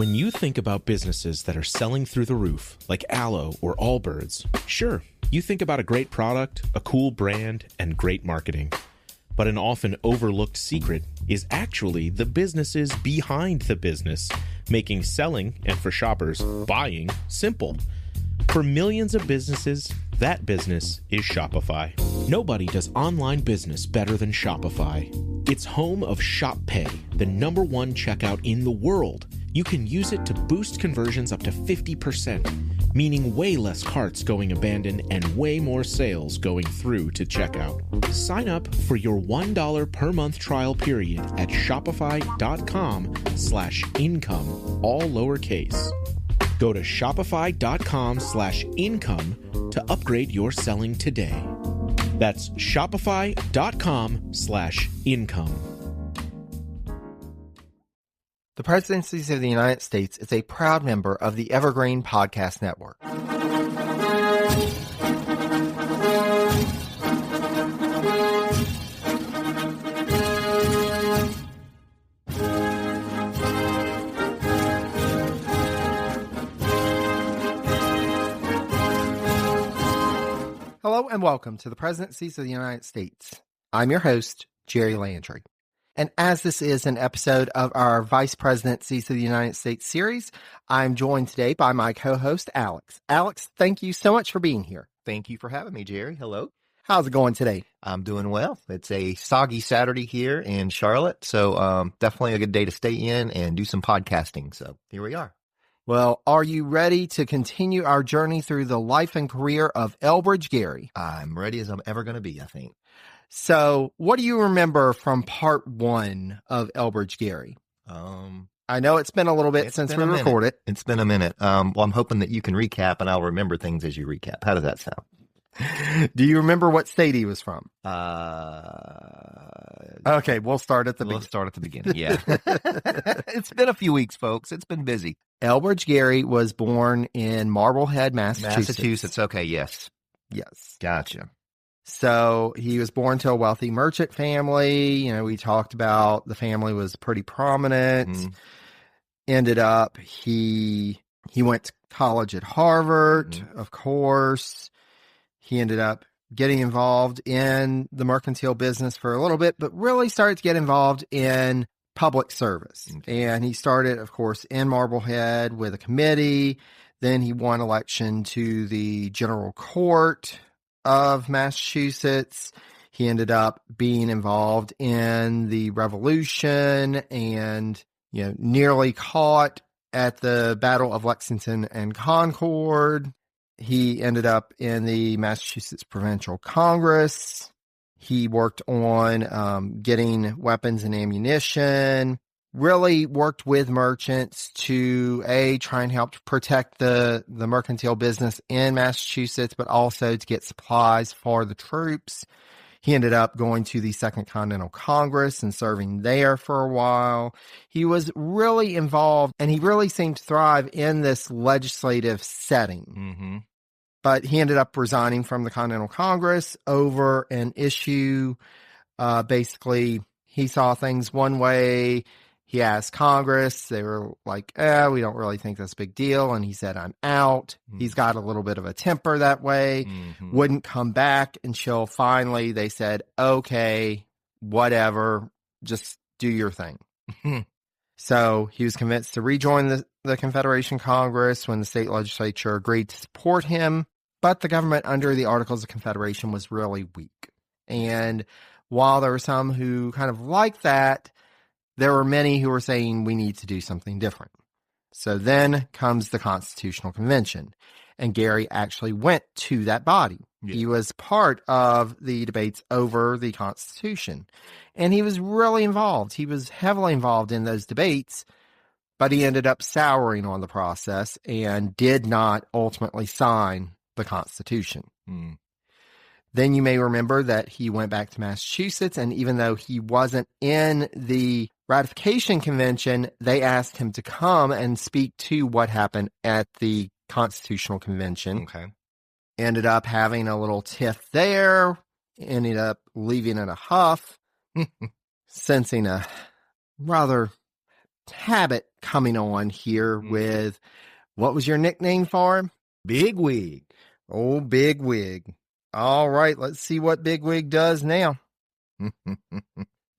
When you think about businesses that are selling through the roof, like Aloe or Allbirds, sure, you think about a great product, a cool brand, and great marketing. But an often overlooked secret is actually the businesses behind the business, making selling, and for shoppers, buying, simple. For millions of businesses, that business is Shopify. Nobody does online business better than Shopify. It's home of Shop Pay, the #1 checkout in the world. You can use it to boost conversions up to 50%, meaning way less carts going abandoned and way more sales going through to checkout. Sign up for your $1 per month trial period at shopify.com/income, all lowercase. Go to shopify.com/income to upgrade your selling today. That's shopify.com/income. The Presidency of the United States is a proud member of the Evergreen Podcast Network. Hello and welcome to the Presidencies of the United States. I'm your host, Gerry Landry. And as this is an episode of our Vice Presidencies of the United States series, I'm joined today by my co-host, Alex. Alex, thank you so much for being here. Thank you for having me, Gerry. Hello. How's it going today? I'm doing well. It's a soggy Saturday here in Charlotte, so definitely a good day to stay in and do some podcasting. So here we are. Well, are you ready to continue our journey through the life and career of Elbridge Gerry? I'm ready as I'm ever going to be, I think. So what do you remember from part 1 of Elbridge Gerry? I know it's been a little bit since we recorded. It's been a minute. Well, I'm hoping that you can recap and I'll remember things as you recap. How does that sound? Do you remember what state he was from? Okay, we'll start at the beginning. Yeah. It's been a few weeks, folks. It's been busy. Elbridge Gerry was born in Marblehead, Massachusetts. Okay, yes. Yes. Gotcha. So he was born to a wealthy merchant family. You know, we talked about the family was pretty prominent. Mm. Ended up, he went to college at Harvard, of course. He ended up getting involved in the mercantile business for a little bit, but really started to get involved in public service. Okay. And he started, of course, in Marblehead with a committee. Then he won election to the General Court of Massachusetts. He ended up being involved in the Revolution and, you know, nearly caught at the Battle of Lexington and Concord. He ended up in the Massachusetts Provincial Congress. He worked on getting weapons and ammunition, really worked with merchants to, try and help protect the mercantile business in Massachusetts, but also to get supplies for the troops. He ended up going to the Second Continental Congress and serving there for a while. He was really involved, and he really seemed to thrive in this legislative setting. Mm-hmm. But he ended up resigning from the Continental Congress over an issue. Basically, he saw things one way. He asked Congress. They were like, we don't really think that's a big deal. And he said, I'm out. Mm-hmm. He's got a little bit of a temper that way. Mm-hmm. Wouldn't come back until finally they said, okay, whatever, just do your thing. So he was convinced to rejoin the Confederation Congress when the state legislature agreed to support him. But the government under the Articles of Confederation was really weak. And while there were some who kind of liked that, there were many who were saying we need to do something different. So then comes the Constitutional Convention. And Gerry actually went to that body. Yeah. He was part of the debates over the Constitution. And he was really involved. He was heavily involved in those debates, but he ended up souring on the process and did not ultimately sign the Constitution. Mm. Then you may remember that he went back to Massachusetts, and even though he wasn't in the ratification convention, they asked him to come and speak to what happened at the Constitutional Convention. Okay. Ended up having a little tiff there, ended up leaving in a huff, sensing a rather habit coming on here with, what was your nickname for him? Big Wig. Oh, Big Wig. All right, let's see what Big Wig does now.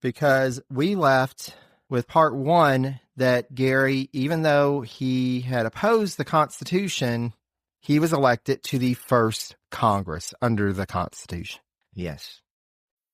Because we left with part 1 that Gerry, even though he had opposed the Constitution, he was elected to the first Congress under the Constitution. Yes.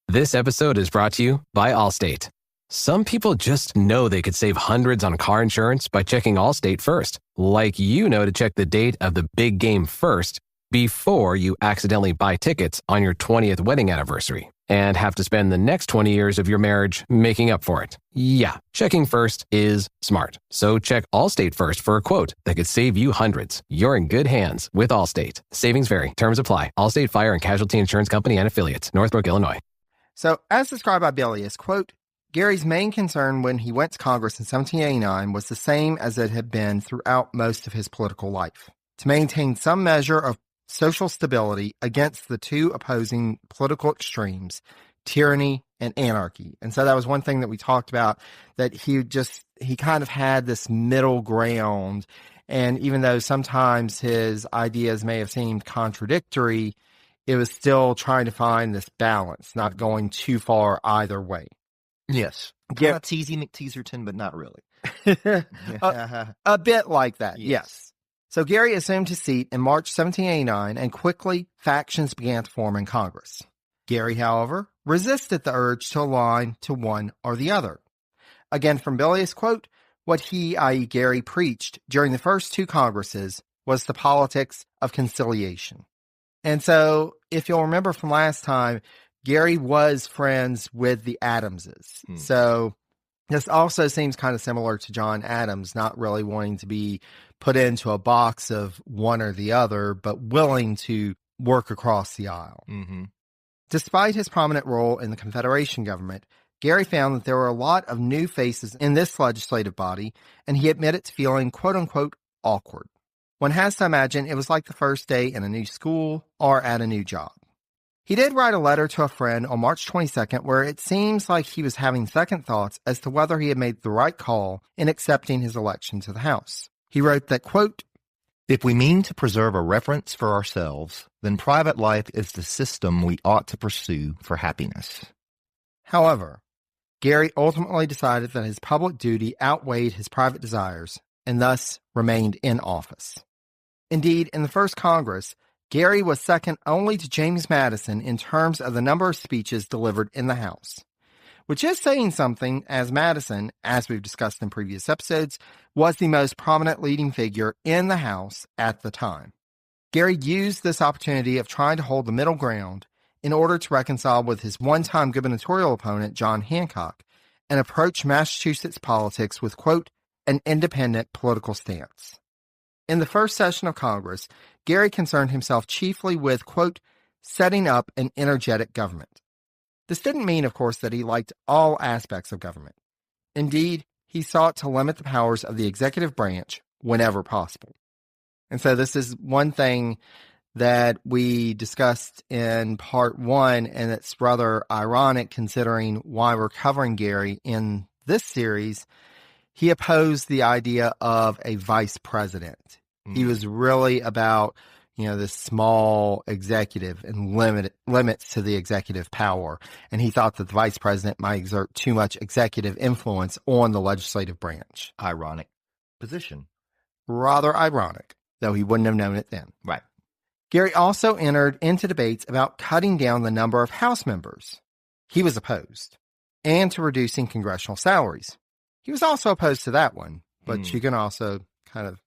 This episode is brought to you by Allstate. Some people just know they could save hundreds on car insurance by checking Allstate first, like you know to check the date of the big game first before you accidentally buy tickets on your 20th wedding anniversary and have to spend the next 20 years of your marriage making up for it. Yeah, checking first is smart. So check Allstate first for a quote that could save you hundreds. You're in good hands with Allstate. Savings vary. Terms apply. Allstate Fire and Casualty Insurance Company and affiliates. Northbrook, Illinois. So, as described by Bilius, quote, Gerry's main concern when he went to Congress in 1789 was the same as it had been throughout most of his political life: to maintain some measure of social stability against the two opposing political extremes, tyranny and anarchy. And so that was one thing that we talked about, that he kind of had this middle ground. And even though sometimes his ideas may have seemed contradictory, it was still trying to find this balance, not going too far either way. Yes. Yeah. Not Teasy McTeaserton, but not really. A bit like that, yes. Yes. So Gerry assumed his seat in March 1789, and quickly factions began to form in Congress. Gerry, however, resisted the urge to align to one or the other. Again, from Bilius, quote, what he, i.e. Gerry, preached during the first two Congresses was the politics of conciliation. And so, if you'll remember from last time, Gerry was friends with the Adamses. So this also seems kind of similar to John Adams, not really wanting to be put into a box of one or the other, but willing to work across the aisle. Mm-hmm. Despite his prominent role in the Confederation government, Gerry found that there were a lot of new faces in this legislative body, and he admitted to feeling quote-unquote awkward. One has to imagine it was like the first day in a new school or at a new job. He did write a letter to a friend on March 22nd where it seems like he was having second thoughts as to whether he had made the right call in accepting his election to the House. He wrote that, quote, if we mean to preserve a reverence for ourselves, then private life is the system we ought to pursue for happiness. However, Gerry ultimately decided that his public duty outweighed his private desires and thus remained in office. Indeed, in the first Congress, Gerry was second only to James Madison in terms of the number of speeches delivered in the House, which is saying something, as Madison, as we've discussed in previous episodes, was the most prominent leading figure in the House at the time. Gerry used this opportunity of trying to hold the middle ground in order to reconcile with his one-time gubernatorial opponent, John Hancock, and approach Massachusetts politics with, quote, an independent political stance. In the first session of Congress, Gerry concerned himself chiefly with, quote, setting up an energetic government. This didn't mean, of course, that he liked all aspects of government. Indeed, he sought to limit the powers of the executive branch whenever possible. And so this is one thing that we discussed in part 1, and it's rather ironic considering why we're covering Gerry in this series. He opposed the idea of a vice president. He was really about, this small executive and limits to the executive power. And he thought that the vice president might exert too much executive influence on the legislative branch. Ironic position. Rather ironic, though he wouldn't have known it then. Right. Gerry also entered into debates about cutting down the number of House members. He was opposed. And to reducing congressional salaries. He was also opposed to that one, but you can also kind of,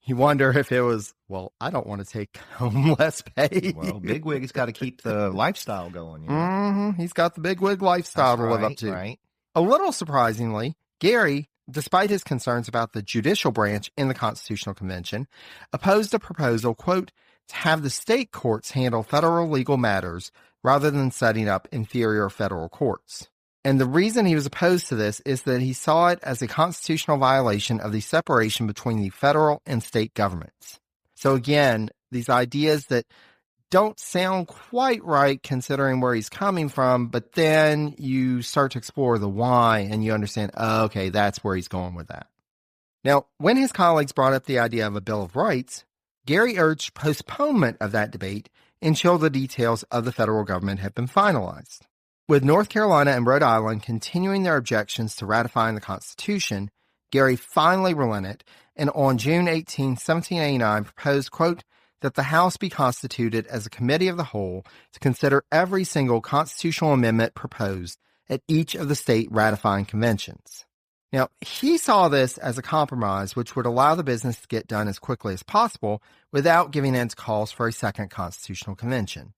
you wonder if it was, well, I don't want to take home less pay. Well, Bigwig has got to keep the lifestyle going. He's got the bigwig lifestyle to live up to. Right. A little surprisingly, Gerry, despite his concerns about the judicial branch in the Constitutional Convention, opposed a proposal, quote, to have the state courts handle federal legal matters rather than setting up inferior federal courts. And the reason he was opposed to this is that he saw it as a constitutional violation of the separation between the federal and state governments. So again, these ideas that don't sound quite right considering where he's coming from, but then you start to explore the why and you understand, oh, okay, that's where he's going with that. Now, when his colleagues brought up the idea of a Bill of Rights, Gerry urged postponement of that debate until the details of the federal government had been finalized. With North Carolina and Rhode Island continuing their objections to ratifying the Constitution, Gerry finally relented and on June 18, 1789, proposed, quote, that the House be constituted as a committee of the whole to consider every single constitutional amendment proposed at each of the state ratifying conventions. Now, he saw this as a compromise which would allow the business to get done as quickly as possible without giving in to calls for a second constitutional convention.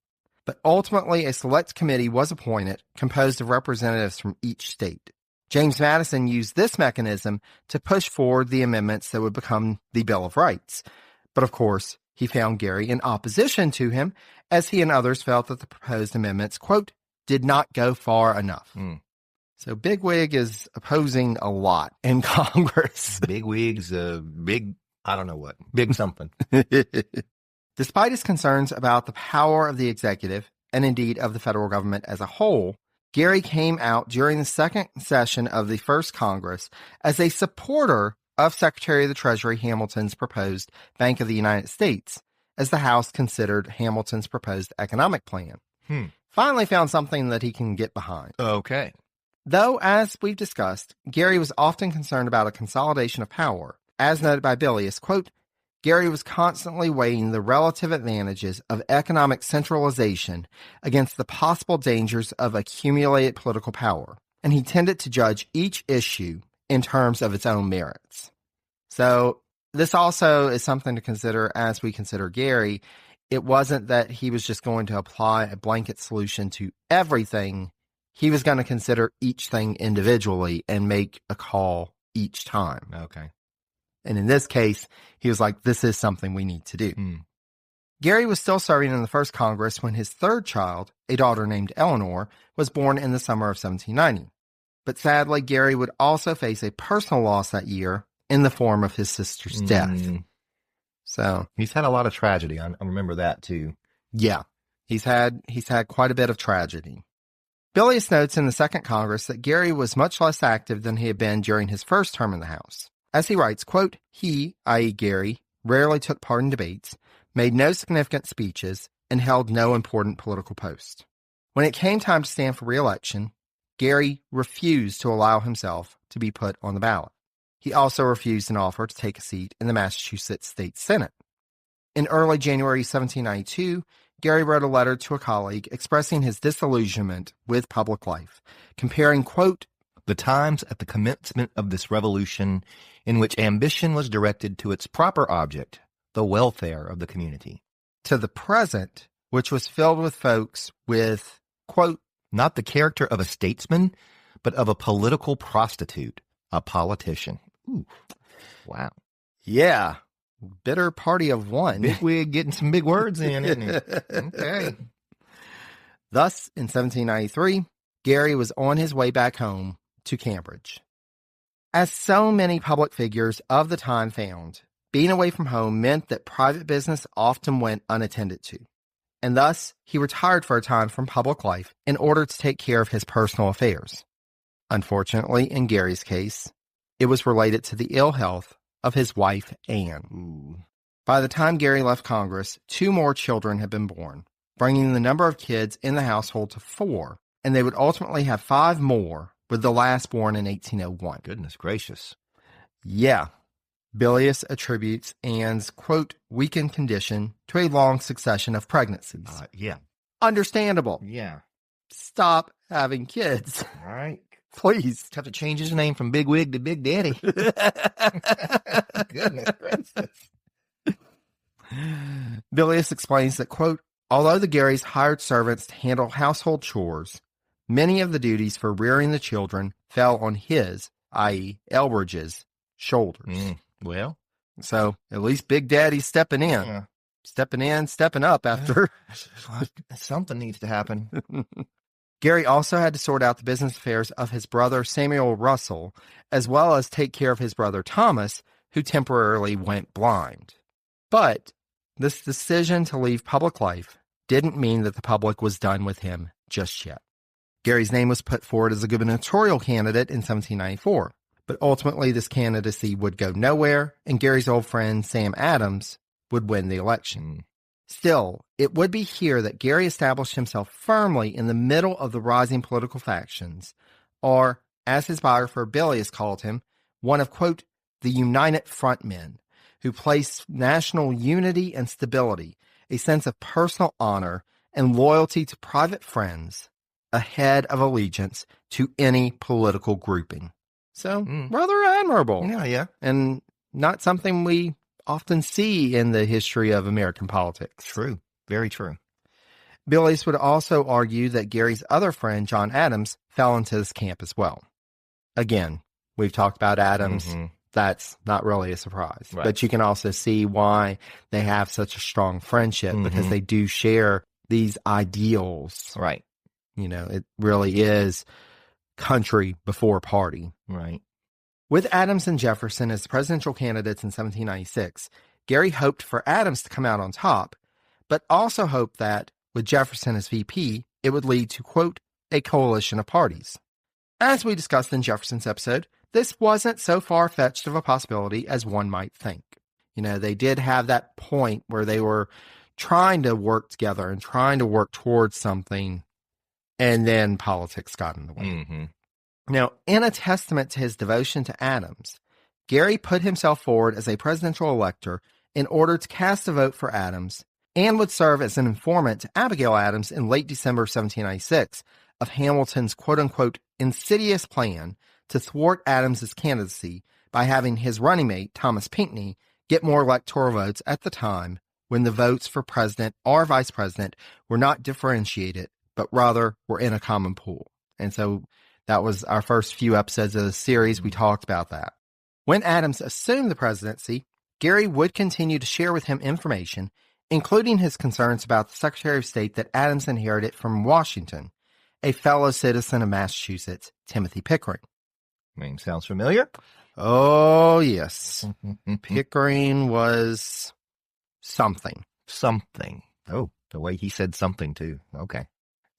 But ultimately, a select committee was appointed, composed of representatives from each state. James Madison used this mechanism to push forward the amendments that would become the Bill of Rights. But of course, he found Gerry in opposition to him, as he and others felt that the proposed amendments, quote, did not go far enough. So Bigwig is opposing a lot in Congress. Bigwig's big, I don't know what, big something. Despite his concerns about the power of the executive, and indeed of the federal government as a whole, Gerry came out during the second session of the first Congress as a supporter of Secretary of the Treasury Hamilton's proposed Bank of the United States, as the House considered Hamilton's proposed economic plan. Finally found something that he can get behind. Okay. Though, as we've discussed, Gerry was often concerned about a consolidation of power. As noted by Bilius, quote, Gerry was constantly weighing the relative advantages of economic centralization against the possible dangers of accumulated political power, and he tended to judge each issue in terms of its own merits. So this also is something to consider as we consider Gerry. It wasn't that he was just going to apply a blanket solution to everything. He was going to consider each thing individually and make a call each time. Okay. And in this case, he was like, this is something we need to do. Gerry was still serving in the first Congress when his third child, a daughter named Eleanor, was born in the summer of 1790. But sadly, Gerry would also face a personal loss that year in the form of his sister's death. So he's had a lot of tragedy. I remember that too. Yeah, he's had quite a bit of tragedy. Bilius notes in the second Congress that Gerry was much less active than he had been during his first term in the House. As he writes, quote, he, i.e. Gerry, rarely took part in debates, made no significant speeches, and held no important political post. When it came time to stand for re-election, Gerry refused to allow himself to be put on the ballot. He also refused an offer to take a seat in the Massachusetts State Senate. In early January 1792, Gerry wrote a letter to a colleague expressing his disillusionment with public life, comparing, quote, the times at the commencement of this revolution in which ambition was directed to its proper object, the welfare of the community, to the present, which was filled with folks with, quote, not the character of a statesman, but of a political prostitute, a politician. Ooh. Wow. Yeah. Bitter party of one. Bigwig getting some big words in, isn't he? Okay. Thus, in 1793, Gerry was on his way back home to Cambridge. As so many public figures of the time found, being away from home meant that private business often went unattended to, and thus he retired for a time from public life in order to take care of his personal affairs. Unfortunately, in Gerry's case, it was related to the ill health of his wife, Anne. By the time Gerry left Congress, 2 more children had been born, bringing the number of kids in the household to 4, and they would ultimately have 5 more, with the last born in 1801. Goodness gracious. Yeah. Bilius attributes Anne's, quote, weakened condition to a long succession of pregnancies. Yeah. Understandable. Yeah. Stop having kids. All right. Please. Have to change his name from Bigwig to Big Daddy. Goodness gracious. Bilius explains that, quote, although the Gerrys hired servants to handle household chores, many of the duties for rearing the children fell on his, i.e. Elbridge's, shoulders. Well. So at least Big Daddy's stepping in. Yeah. Stepping up after. Something needs to happen. Gerry also had to sort out the business affairs of his brother Samuel Russell, as well as take care of his brother Thomas, who temporarily went blind. But this decision to leave public life didn't mean that the public was done with him just yet. Gerry's name was put forward as a gubernatorial candidate in 1794, but ultimately this candidacy would go nowhere, and Gerry's old friend Sam Adams would win the election. Still, it would be here that Gerry established himself firmly in the middle of the rising political factions, or, as his biographer Billy has called him, one of, quote, the united front men, who placed national unity and stability, a sense of personal honor, and loyalty to private friends ahead of allegiance to any political grouping. So, rather admirable. Yeah. And not something we often see in the history of American politics. True. Very true. Billies would also argue that Gerry's other friend, John Adams, fell into this camp as well. Again, we've talked about Adams. That's not really a surprise. Right. But you can also see why they have such a strong friendship, because they do share these ideals. Right. You know, it really is country before party. Right. With Adams and Jefferson as presidential candidates in 1796, Gerry hoped for Adams to come out on top, but also hoped that, with Jefferson as VP, it would lead to, quote, a coalition of parties. As we discussed in Jefferson's episode, this wasn't so far-fetched of a possibility as one might think. You know, they did have that point where they were trying to work together and trying to work towards something, and then politics got in the way. Now, in a testament to his devotion to Adams, Gerry put himself forward as a presidential elector in order to cast a vote for Adams, and would serve as an informant to Abigail Adams in late December 1796 of Hamilton's quote-unquote insidious plan to thwart Adams's candidacy by having his running mate, Thomas Pinckney, get more electoral votes at the time when the votes for president or vice president were not differentiated, but rather were in a common pool. And so that was our first few episodes of the series. We talked about that. When Adams assumed the presidency, Gerry would continue to share with him information, including his concerns about the Secretary of State that Adams inherited from Washington, a fellow citizen of Massachusetts, Timothy Pickering. Name sounds familiar. Oh, yes. Pickering was something. Something. Oh, the way he said something, too. Okay.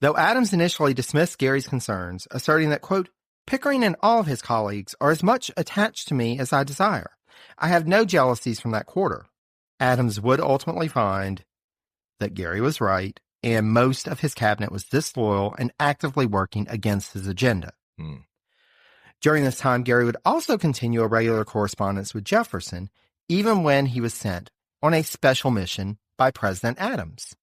Though Adams initially dismissed Gerry's concerns, asserting that, quote, Pickering and all of his colleagues are as much attached to me as I desire. I have no jealousies from that quarter. Adams would ultimately find that Gerry was right, and most of his cabinet was disloyal and actively working against his agenda. During this time, Gerry would also continue a regular correspondence with Jefferson, even when he was sent on a special mission by President Adams.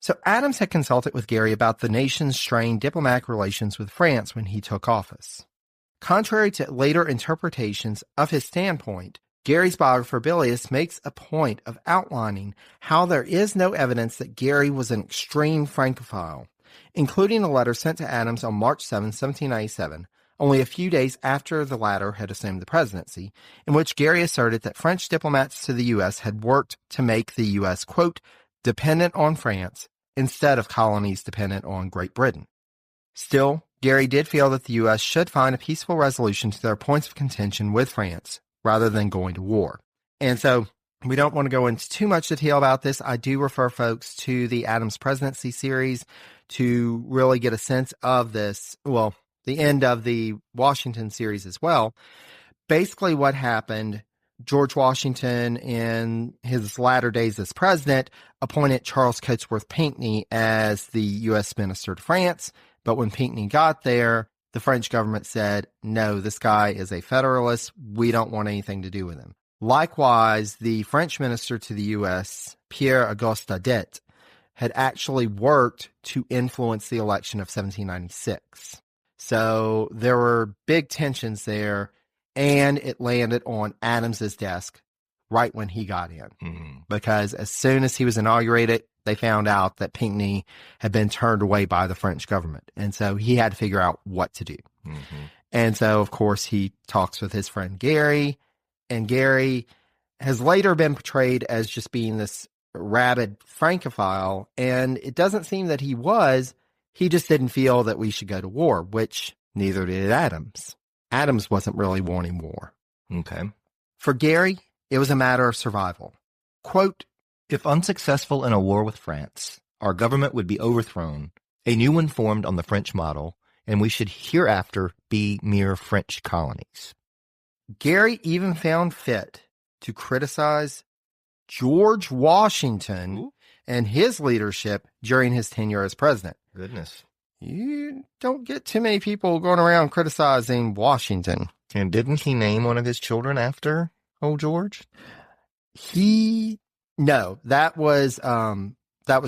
So Adams had consulted with Gerry about the nation's strained diplomatic relations with France when he took office. Contrary to later interpretations of his standpoint, Gerry's biographer Bilius makes a point of outlining how there is no evidence that Gerry was an extreme Francophile, including a letter sent to Adams on March 7, 1797, only a few days after the latter had assumed the presidency, in which Gerry asserted that French diplomats to the U.S. had worked to make the U.S., quote, dependent on France instead of colonies dependent on Great Britain. Still, Gerry did feel that the U.S. should find a peaceful resolution to their points of contention with France rather than going to war. And so we don't want to go into too much detail about this. I do refer folks to the Adams presidency series to really get a sense of this. Well, the end of the Washington series as well. Basically what happened, George Washington, in his latter days as president, appointed Charles Cotesworth Pinckney as the U.S. minister to France. But when Pinckney got there, the French government said, no, this guy is a Federalist. We don't want anything to do with him. Likewise, the French minister to the U.S., Pierre-Auguste Audet, had actually worked to influence the election of 1796. So there were big tensions there, and it landed on Adams's desk right when he got in. Because as soon as he was inaugurated, they found out that Pinckney had been turned away by the French government. And so he had to figure out what to do. And so, of course, he talks with his friend Gerry, and Gerry has later been portrayed as just being this rabid Francophile, and it doesn't seem that he was. He just didn't feel that we should go to war, which neither did Adams. Adams wasn't really wanting war. Okay. For Gerry, it was a matter of survival. Quote, if unsuccessful in a war with France, our government would be overthrown, a new one formed on the French model, and we should hereafter be mere French colonies. Gerry even found fit to criticize George Washington and his leadership during his tenure as president. Goodness. You don't get too many people going around criticizing Washington. And didn't he name one of his children after old George? No, that was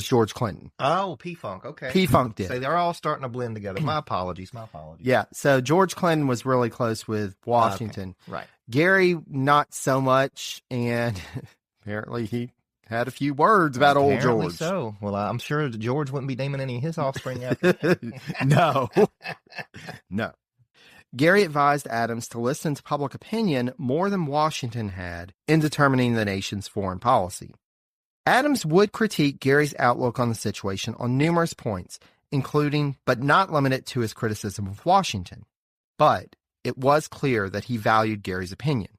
George Clinton. Oh, P-Funk. Okay. P-Funk did. So they're all starting to blend together. My apologies. Yeah. So George Clinton was really close with Washington. Okay. Right. Gerry, not so much. And apparently he had a few words about old George. So, well, I'm sure George wouldn't be naming any of his offspring after. No. Gerry advised Adams to listen to public opinion more than Washington had in determining the nation's foreign policy. Adams would critique Gerry's outlook on the situation on numerous points, including but not limited to his criticism of Washington. But it was clear that he valued Gerry's opinion,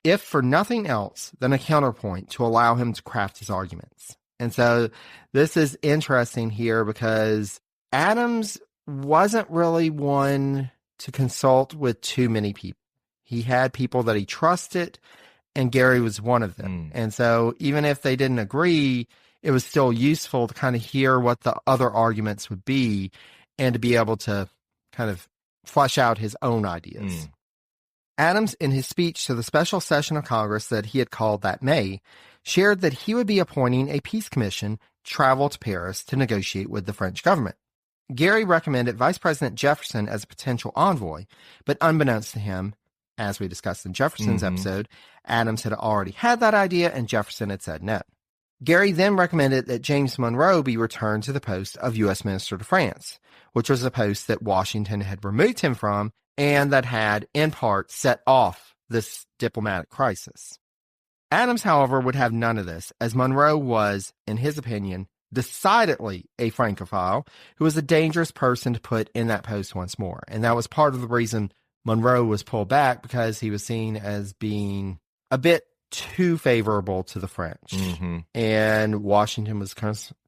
if for nothing else than a counterpoint to allow him to craft his arguments. And so this is interesting here because Adams wasn't really one to consult with too many people. He had people that he trusted, and Gerry was one of them. And so even if they didn't agree, it was still useful to kind of hear what the other arguments would be and to be able to kind of flesh out his own ideas. Adams, in his speech to the special session of Congress that he had called that May, shared that he would be appointing a peace commission to travel to Paris to negotiate with the French government. Gerry recommended Vice President Jefferson as a potential envoy, but unbeknownst to him, as we discussed in Jefferson's episode, Adams had already had that idea and Jefferson had said no. Gerry then recommended that James Monroe be returned to the post of U.S. Minister to France, which was a post that Washington had removed him from and that had, in part, set off this diplomatic crisis. Adams, however, would have none of this, as Monroe was, in his opinion, decidedly a Francophile who was a dangerous person to put in that post once more. And that was part of the reason Monroe was pulled back, because he was seen as being a bit too favorable to the French. And Washington was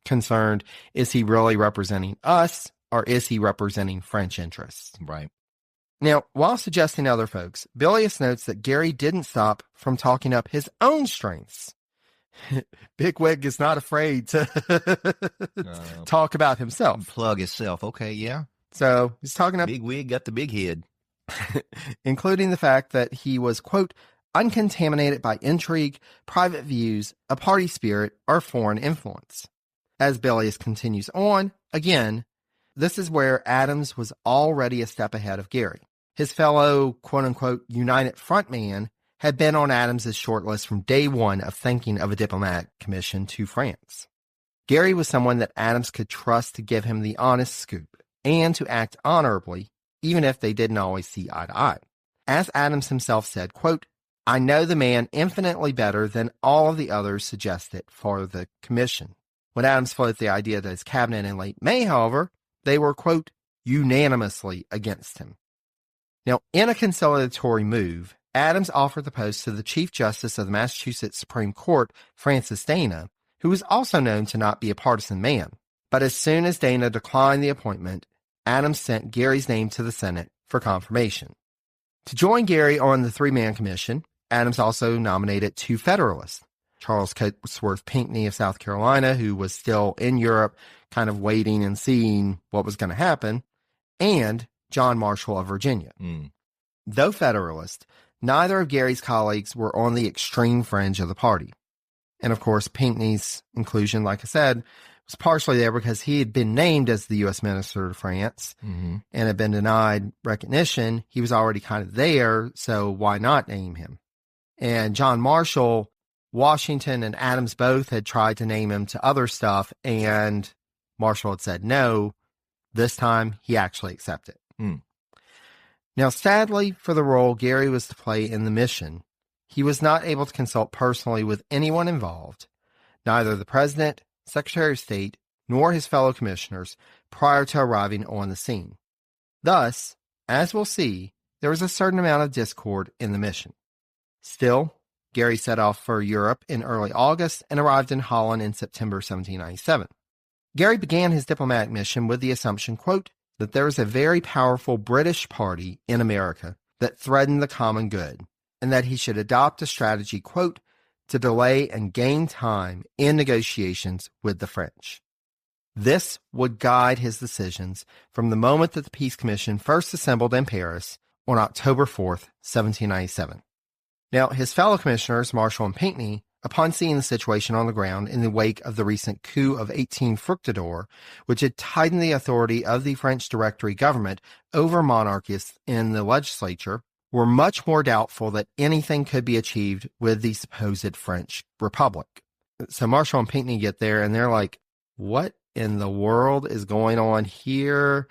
concerned, is he really representing us or is he representing French interests? Right. Now, while suggesting other folks, Bilius notes that Gerry didn't stop from talking up his own strengths. Bigwig is not afraid to talk about himself. Plug himself. Okay, yeah. So he's talking up... Bigwig got the big head. including the fact that he was, quote, uncontaminated by intrigue, private views, a party spirit, or foreign influence. As Bilius continues on, again, this is where Adams was already a step ahead of Gerry. His fellow, quote-unquote, United Front man had been on Adams's shortlist from day one of thinking of a diplomatic commission to France. Gerry was someone that Adams could trust to give him the honest scoop and to act honorably, even if they didn't always see eye to eye. As Adams himself said, quote, I know the man infinitely better than all of the others suggested for the commission. When Adams floated the idea to his cabinet in late May, however, they were, quote, unanimously against him. Now, in a conciliatory move, Adams offered the post to the Chief Justice of the Massachusetts Supreme Court, Francis Dana, who was also known to not be a partisan man. But as soon as Dana declined the appointment, Adams sent Gerry's name to the Senate for confirmation. To join Gerry on the three-man commission, Adams also nominated two Federalists, Charles Cotesworth Pinckney of South Carolina, who was still in Europe, kind of waiting and seeing what was going to happen, and John Marshall of Virginia. Though Federalist, neither of Gerry's colleagues were on the extreme fringe of the party. And of course, Pinckney's inclusion, like I said, was partially there because he had been named as the U.S. Minister to France and had been denied recognition. He was already kind of there, so why not name him? And John Marshall, Washington and Adams both had tried to name him to other stuff, and Marshall had said no. This time, he actually accepted. Now, sadly for the role Gerry was to play in the mission, he was not able to consult personally with anyone involved, neither the President, Secretary of State, nor his fellow commissioners, prior to arriving on the scene. Thus, as we'll see, there was a certain amount of discord in the mission. Still, Gerry set off for Europe in early August and arrived in Holland in September 1797. Gerry began his diplomatic mission with the assumption, quote, that there is a very powerful British party in America that threatened the common good, and that he should adopt a strategy, quote, to delay and gain time in negotiations with the French. This would guide his decisions from the moment that the Peace Commission first assembled in Paris on October 4th, 1797. Now, his fellow commissioners, Marshall and Pinckney, upon seeing the situation on the ground in the wake of the recent coup of 18 Fructidor, which had tightened the authority of the French Directory government over monarchists in the legislature, were much more doubtful that anything could be achieved with the supposed French Republic. So Marshall and Pinckney get there and they're like, what in the world is going on here?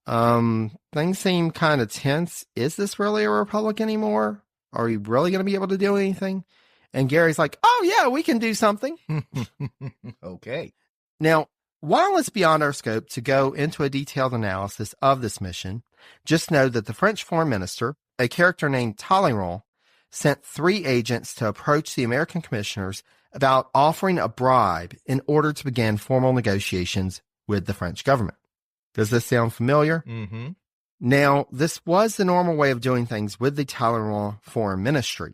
Things seem kind of tense. Is this really a republic anymore? Are we really going to be able to do anything? And Gerry's like, oh yeah, we can do something. Okay. Now, while it's beyond our scope to go into a detailed analysis of this mission, just know that the French foreign minister, a character named Talleyrand, sent 3 agents to approach the American commissioners about offering a bribe in order to begin formal negotiations with the French government. Does this sound familiar? Mm-hmm. Now, this was the normal way of doing things with the Talleyrand foreign ministry,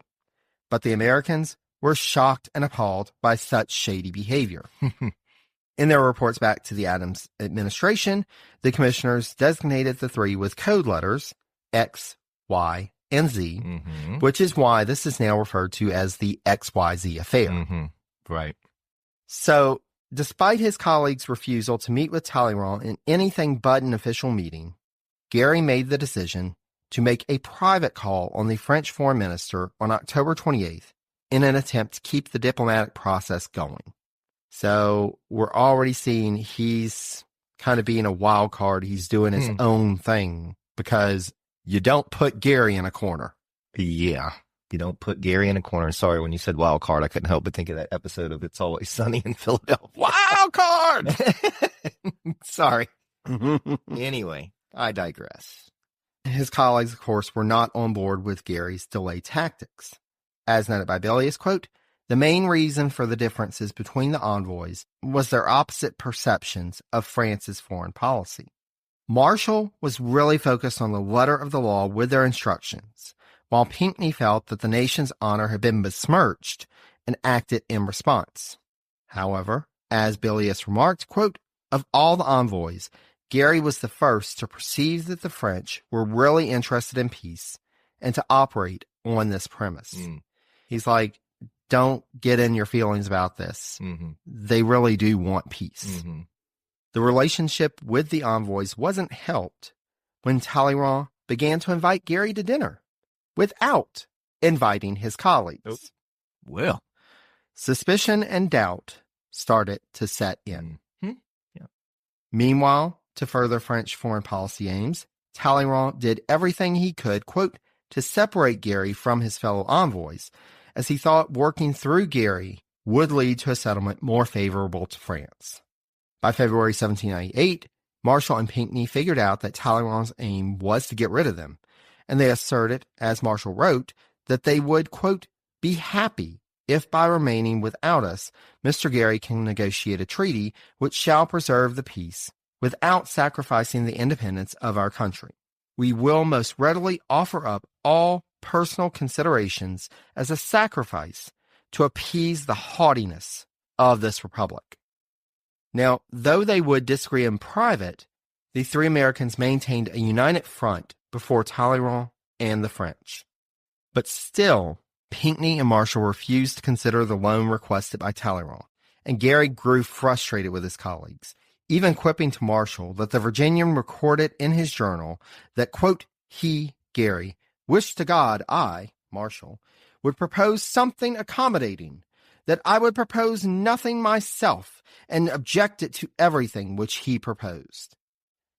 but the Americans were shocked and appalled by such shady behavior. In their reports back to the Adams administration, the commissioners designated the 3 with code letters X, Y, and Z, which is why this is now referred to as the XYZ affair. Right. So, despite his colleagues' refusal to meet with Talleyrand in anything but an official meeting, Gerry made the decision to make a private call on the French foreign minister on October 28th in an attempt to keep the diplomatic process going. So we're already seeing he's kind of being a wild card. He's doing his own thing because you don't put Gerry in a corner. Yeah. You don't put Gerry in a corner. Sorry, when you said wild card, I couldn't help but think of that episode of It's Always Sunny in Philadelphia. Wild card! Sorry. Anyway, I digress. His colleagues, of course, were not on board with Gerry's delay tactics. As noted by Bilius, quote, the main reason for the differences between the envoys was their opposite perceptions of France's foreign policy. Marshall was really focused on the letter of the law with their instructions, while Pinckney felt that the nation's honor had been besmirched and acted in response. However, as Bilius remarked, quote, of all the envoys, Gerry was the first to perceive that the French were really interested in peace and to operate on this premise. He's like, don't get in your feelings about this. They really do want peace. The relationship with the envoys wasn't helped when Talleyrand began to invite Gerry to dinner without inviting his colleagues. Well, suspicion and doubt started to set in. Meanwhile, to further French foreign policy aims, Talleyrand did everything he could, quote, to separate Gerry from his fellow envoys, as he thought working through Gerry would lead to a settlement more favorable to France. By February 1798, Marshall and Pinckney figured out that Talleyrand's aim was to get rid of them, and they asserted, as Marshall wrote, that they would, quote, be happy if by remaining without us, Mr. Gerry can negotiate a treaty which shall preserve the peace without sacrificing the independence of our country. We will most readily offer up all personal considerations as a sacrifice to appease the haughtiness of this republic. Now, though they would disagree in private, the 3 Americans maintained a united front before Talleyrand and the French. But still, Pinckney and Marshall refused to consider the loan requested by Talleyrand, and Gerry grew frustrated with his colleagues, even quipping to Marshall that the Virginian recorded in his journal that, quote, he, Gerry, wished to God I, Marshall, would propose something accommodating, that I would propose nothing myself and objected to everything which he proposed.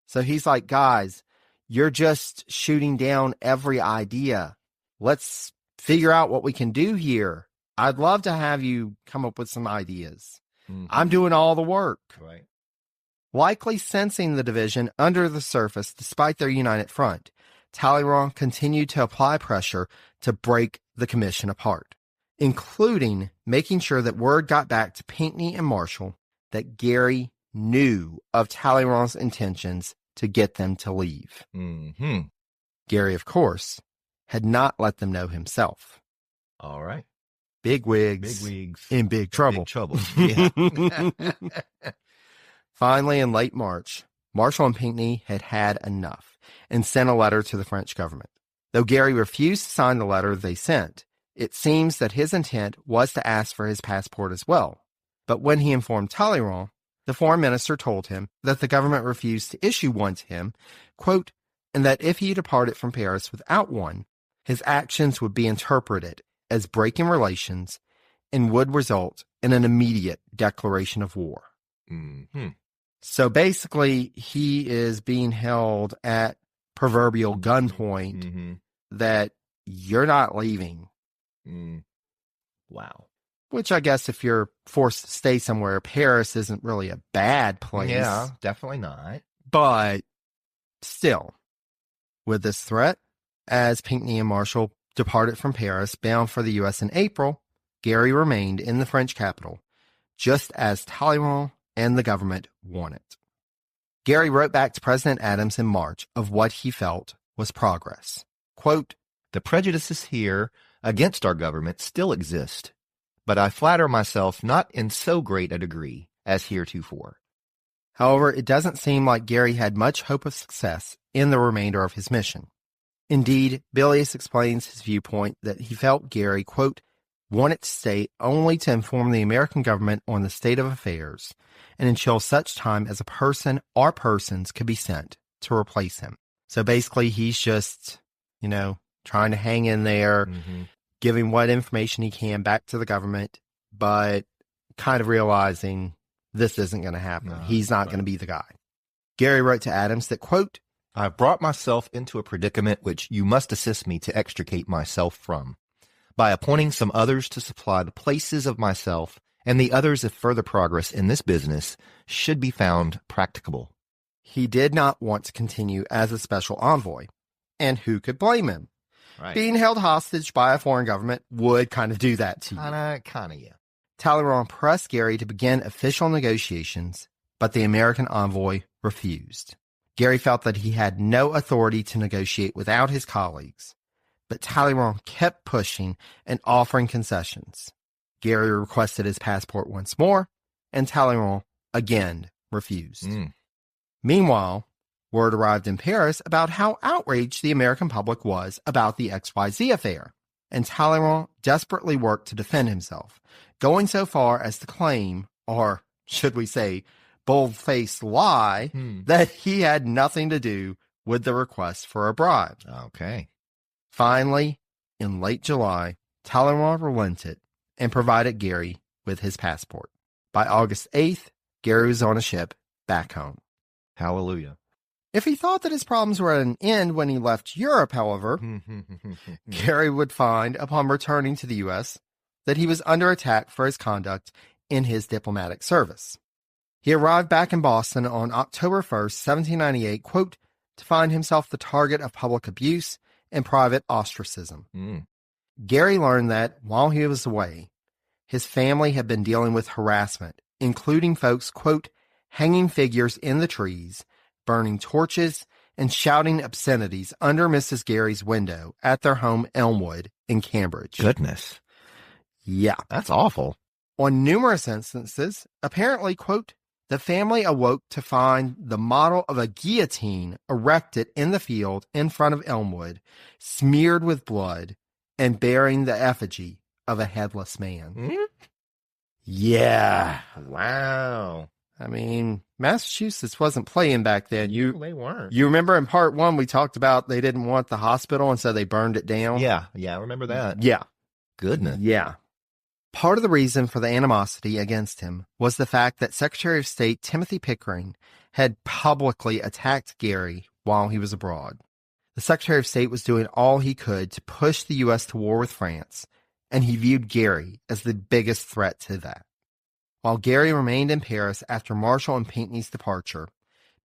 So he's like, guys, you're just shooting down every idea. Let's figure out what we can do here. I'd love to have you come up with some ideas. I'm doing all the work. Right. Likely sensing the division under the surface despite their united front, Talleyrand continued to apply pressure to break the commission apart, including making sure that word got back to Pinckney and Marshall that Gerry knew of Talleyrand's intentions to get them to leave. Mm-hmm. Gerry, of course, had not let them know himself. All right. Big wigs in big trouble. Big trouble. Yeah. Finally, in late March, Marshall and Pinckney had had enough and sent a letter to the French government. Though Gerry refused to sign the letter they sent, it seems that his intent was to ask for his passport as well. But when he informed Talleyrand, the foreign minister told him that the government refused to issue one to him, quote, and that if he departed from Paris without one, his actions would be interpreted as breaking relations and would result in an immediate declaration of war. Mm-hmm. So basically, he is being held at proverbial gunpoint Mm-hmm. that you're not leaving. Mm. Wow. Which I guess if you're forced to stay somewhere, Paris isn't really a bad place. Yeah, definitely not. But still, with this threat, as Pinckney and Marshall departed from Paris bound for the U.S. in April, Gerry remained in the French capital, just as Talleyrand and the government wanted. Gerry wrote back to President Adams in March of what he felt was progress. Quote, the prejudices here against our government still exist, but I flatter myself not in so great a degree as heretofore. However, it doesn't seem like Gerry had much hope of success in the remainder of his mission. Indeed, Bilius explains his viewpoint that he felt Gerry, quote, wanted to stay only to inform the American government on the state of affairs and until such time as a person or persons could be sent to replace him. So basically, he's just, trying to hang in there, giving what information he can back to the government, but kind of realizing this isn't going to happen. No, he's not going to be the guy. Gerry wrote to Adams that, quote, I've brought myself into a predicament which you must assist me to extricate myself from, by appointing some others to supply the places of myself and the others if further progress in this business should be found practicable. He did not want to continue as a special envoy, and who could blame him? Right. Being held hostage by a foreign government would kind of do that to you. Kind of, yeah. Talleyrand pressed Gerry to begin official negotiations, but the American envoy refused. Gerry felt that he had no authority to negotiate without his colleagues, but Talleyrand kept pushing and offering concessions. Gerry requested his passport once more, and Talleyrand again refused. Meanwhile, word arrived in Paris about how outraged the American public was about the XYZ affair, and Talleyrand desperately worked to defend himself, going so far as to claim, or should we say, bold-faced lie, that he had nothing to do with the request for a bribe. Okay. Finally, in late July, Talleyrand relented and provided Gerry with his passport. By August 8th, Gerry was on a ship back home. Hallelujah. If he thought that his problems were at an end when he left Europe, however, Gerry would find, upon returning to the U.S., that he was under attack for his conduct in his diplomatic service. He arrived back in Boston on October 1st, 1798, quote, to find himself the target of public abuse and private ostracism. Gerry learned that, while he was away, his family had been dealing with harassment, including folks, quote, hanging figures in the trees, burning torches, and shouting obscenities under Mrs. Gerry's window at their home Elmwood in Cambridge. Goodness. Yeah. That's awful. On numerous instances, apparently, quote, the family awoke to find the model of a guillotine erected in the field in front of Elmwood, smeared with blood, and bearing the effigy of a headless man. Yeah. Wow. I mean, Massachusetts wasn't playing back then. They weren't. You remember in part one, we talked about they didn't want the hospital, and so they burned it down? Yeah, I remember that. Yeah. Goodness. Yeah. Part of the reason for the animosity against him was the fact that Secretary of State Timothy Pickering had publicly attacked Gerry while he was abroad. The Secretary of State was doing all he could to push the U.S. to war with France, and he viewed Gerry as the biggest threat to that. While Gerry remained in Paris after Marshall and Pinckney's departure,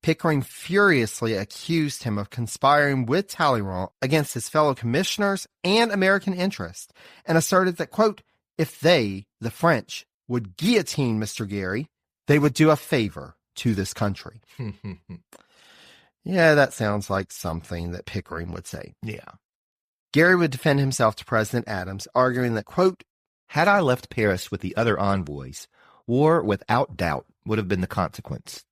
Pickering furiously accused him of conspiring with Talleyrand against his fellow commissioners and American interests, and asserted that, quote, if they, the French, would guillotine Mr. Gerry, they would do a favor to this country. Yeah, that sounds like something that Pickering would say. Yeah. Gerry would defend himself to President Adams, arguing that, quote, had I left Paris with the other envoys, war without doubt would have been the consequence.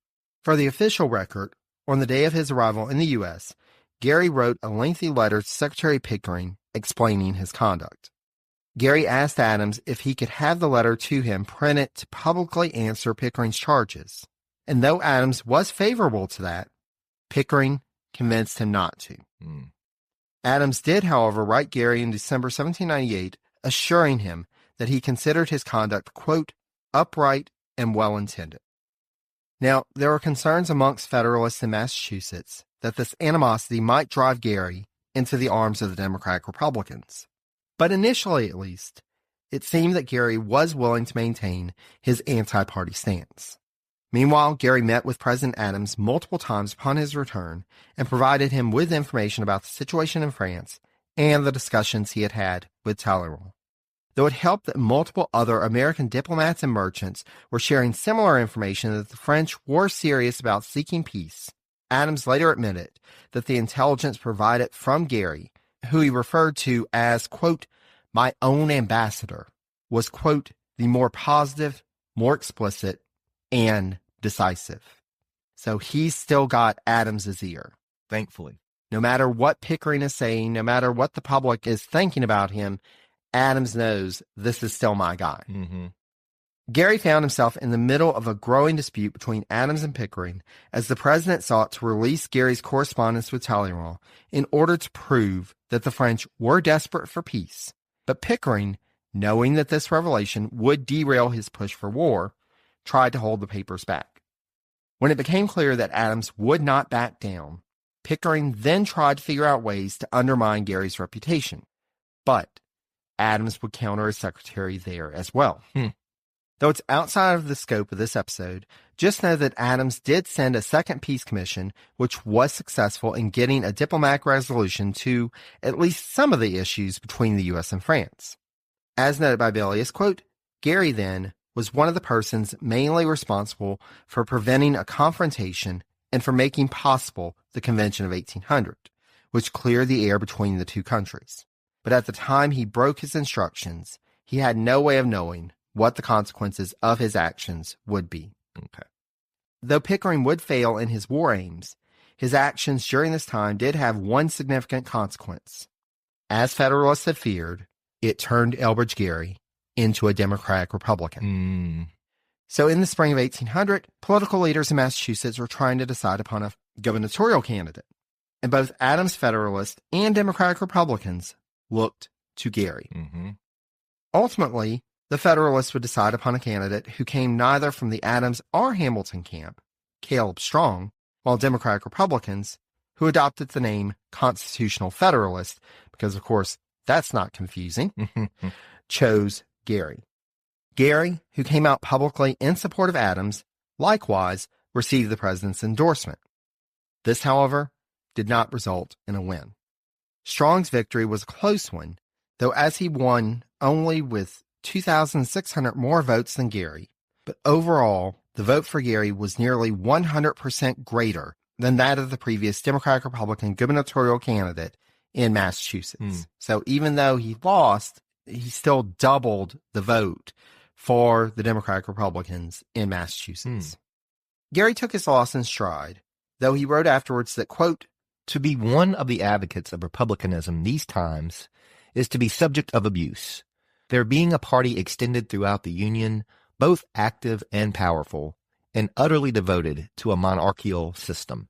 For the official record, on the day of his arrival in the U.S., Gerry wrote a lengthy letter to Secretary Pickering explaining his conduct. Gerry asked Adams if he could have the letter to him printed to publicly answer Pickering's charges. And though Adams was favorable to that, Pickering convinced him not to. Adams did, however, write Gerry in December 1798, assuring him that he considered his conduct, quote, upright and well-intended. Now, there were concerns amongst Federalists in Massachusetts that this animosity might drive Gerry into the arms of the Democratic Republicans. But initially, at least, it seemed that Gerry was willing to maintain his anti-party stance. Meanwhile, Gerry met with President Adams multiple times upon his return and provided him with information about the situation in France and the discussions he had had with Talleyrand. Though it helped that multiple other American diplomats and merchants were sharing similar information that the French were serious about seeking peace, Adams later admitted that the intelligence provided from Gerry, who he referred to as, quote, my own ambassador, was, quote, the more positive, more explicit, and decisive. So he's still got Adams's ear. Thankfully. No matter what Pickering is saying, no matter what the public is thinking about him, Adams knows this is still my guy. Gerry found himself in the middle of a growing dispute between Adams and Pickering as the president sought to release Gerry's correspondence with Talleyrand in order to prove that the French were desperate for peace. But Pickering, knowing that this revelation would derail his push for war, tried to hold the papers back. When it became clear that Adams would not back down, Pickering then tried to figure out ways to undermine Gerry's reputation. But Adams would counter his secretary there as well. Though it's outside of the scope of this episode, just know that Adams did send a second peace commission, which was successful in getting a diplomatic resolution to at least some of the issues between the U.S. and France. As noted by Bilius, quote, Gerry then was one of the persons mainly responsible for preventing a confrontation and for making possible the Convention of 1800, which cleared the air between the two countries. But at the time he broke his instructions, he had no way of knowing what the consequences of his actions would be. Though Pickering would fail in his war aims, his actions during this time did have one significant consequence. As Federalists had feared, it turned Elbridge Gerry into a Democratic Republican. So in the spring of 1800, political leaders in Massachusetts were trying to decide upon a gubernatorial candidate, and both Adams Federalists and Democratic Republicans looked to Gerry. Ultimately, the Federalists would decide upon a candidate who came neither from the Adams or Hamilton camp, Caleb Strong, while Democratic Republicans, who adopted the name Constitutional Federalist, because of course that's not confusing, chose Gerry. Gerry, who came out publicly in support of Adams, likewise received the president's endorsement. This, however, did not result in a win. Strong's victory was a close one, though as he won only with 2,600 more votes than Gerry, but overall, the vote for Gerry was nearly 100% greater than that of the previous Democratic-Republican gubernatorial candidate in Massachusetts. So even though he lost, he still doubled the vote for the Democratic-Republicans in Massachusetts. Gerry took his loss in stride, though he wrote afterwards that, quote, to be one of the advocates of republicanism these times is to be subject of abuse. There being a party extended throughout the Union, both active and powerful, and utterly devoted to a monarchical system.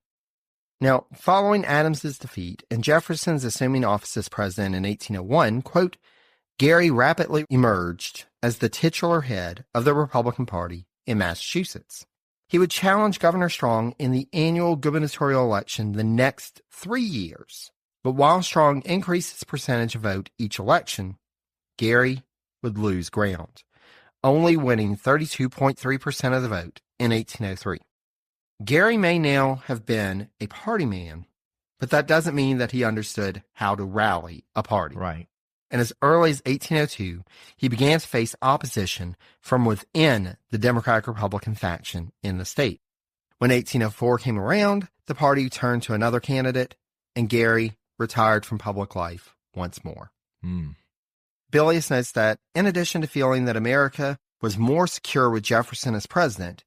Now, following Adams's defeat and Jefferson's assuming office as president in 1801, quote, Gerry rapidly emerged as the titular head of the Republican Party in Massachusetts. He would challenge Governor Strong in the annual gubernatorial election the next 3 years. But while Strong increased his percentage of vote each election, Gerry would lose ground, only winning 32.3% of the vote in 1803. Gerry may now have been a party man, but that doesn't mean that he understood how to rally a party. Right. And as early as 1802, he began to face opposition from within the Democratic-Republican faction in the state. When 1804 came around, the party turned to another candidate, and Gerry retired from public life once more. Bilius notes that, in addition to feeling that America was more secure with Jefferson as president,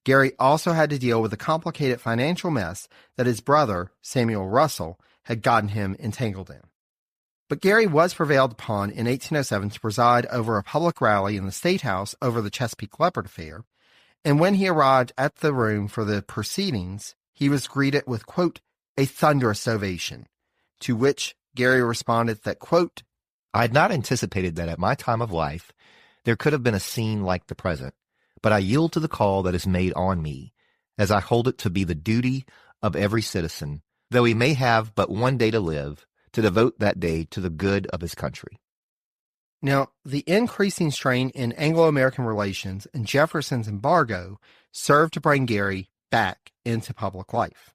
Gerry also had to deal with the complicated financial mess that his brother, Samuel Russell, had gotten him entangled in. But Gerry was prevailed upon in 1807 to preside over a public rally in the State House over the Chesapeake Leopard affair, and when he arrived at the room for the proceedings, he was greeted with, quote, a thunderous ovation, to which Gerry responded that, quote, I had not anticipated that at my time of life there could have been a scene like the present, but I yield to the call that is made on me, as I hold it to be the duty of every citizen, though he may have but one day to live, to devote that day to the good of his country. Now, the increasing strain in Anglo-American relations and Jefferson's embargo served to bring Gerry back into public life.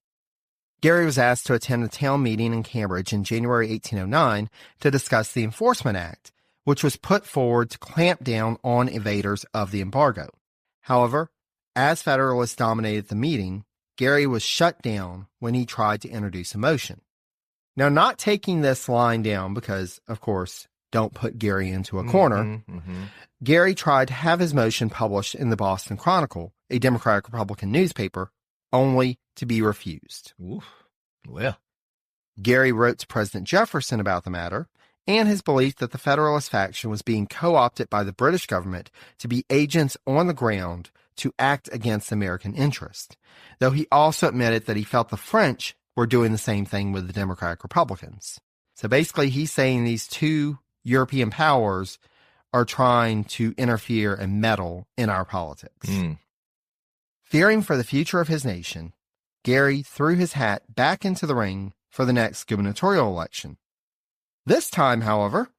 Gerry was asked to attend a town meeting in Cambridge in January 1809 to discuss the Enforcement Act, which was put forward to clamp down on evaders of the embargo. However, as Federalists dominated the meeting, Gerry was shut down when he tried to introduce a motion. Now, not taking this line down because, of course, don't put Gerry into a corner, Gerry tried to have his motion published in the Boston Chronicle, a Democratic-Republican newspaper, only to be refused. Oof. Well, Gerry wrote to President Jefferson about the matter and his belief that the Federalist faction was being co-opted by the British government to be agents on the ground to act against American interest, though he also admitted that he felt the French were doing the same thing with the Democratic Republicans. So basically, he's saying these two European powers are trying to interfere and meddle in our politics. Fearing for the future of his nation, Gerry threw his hat back into the ring for the next gubernatorial election. This time, however,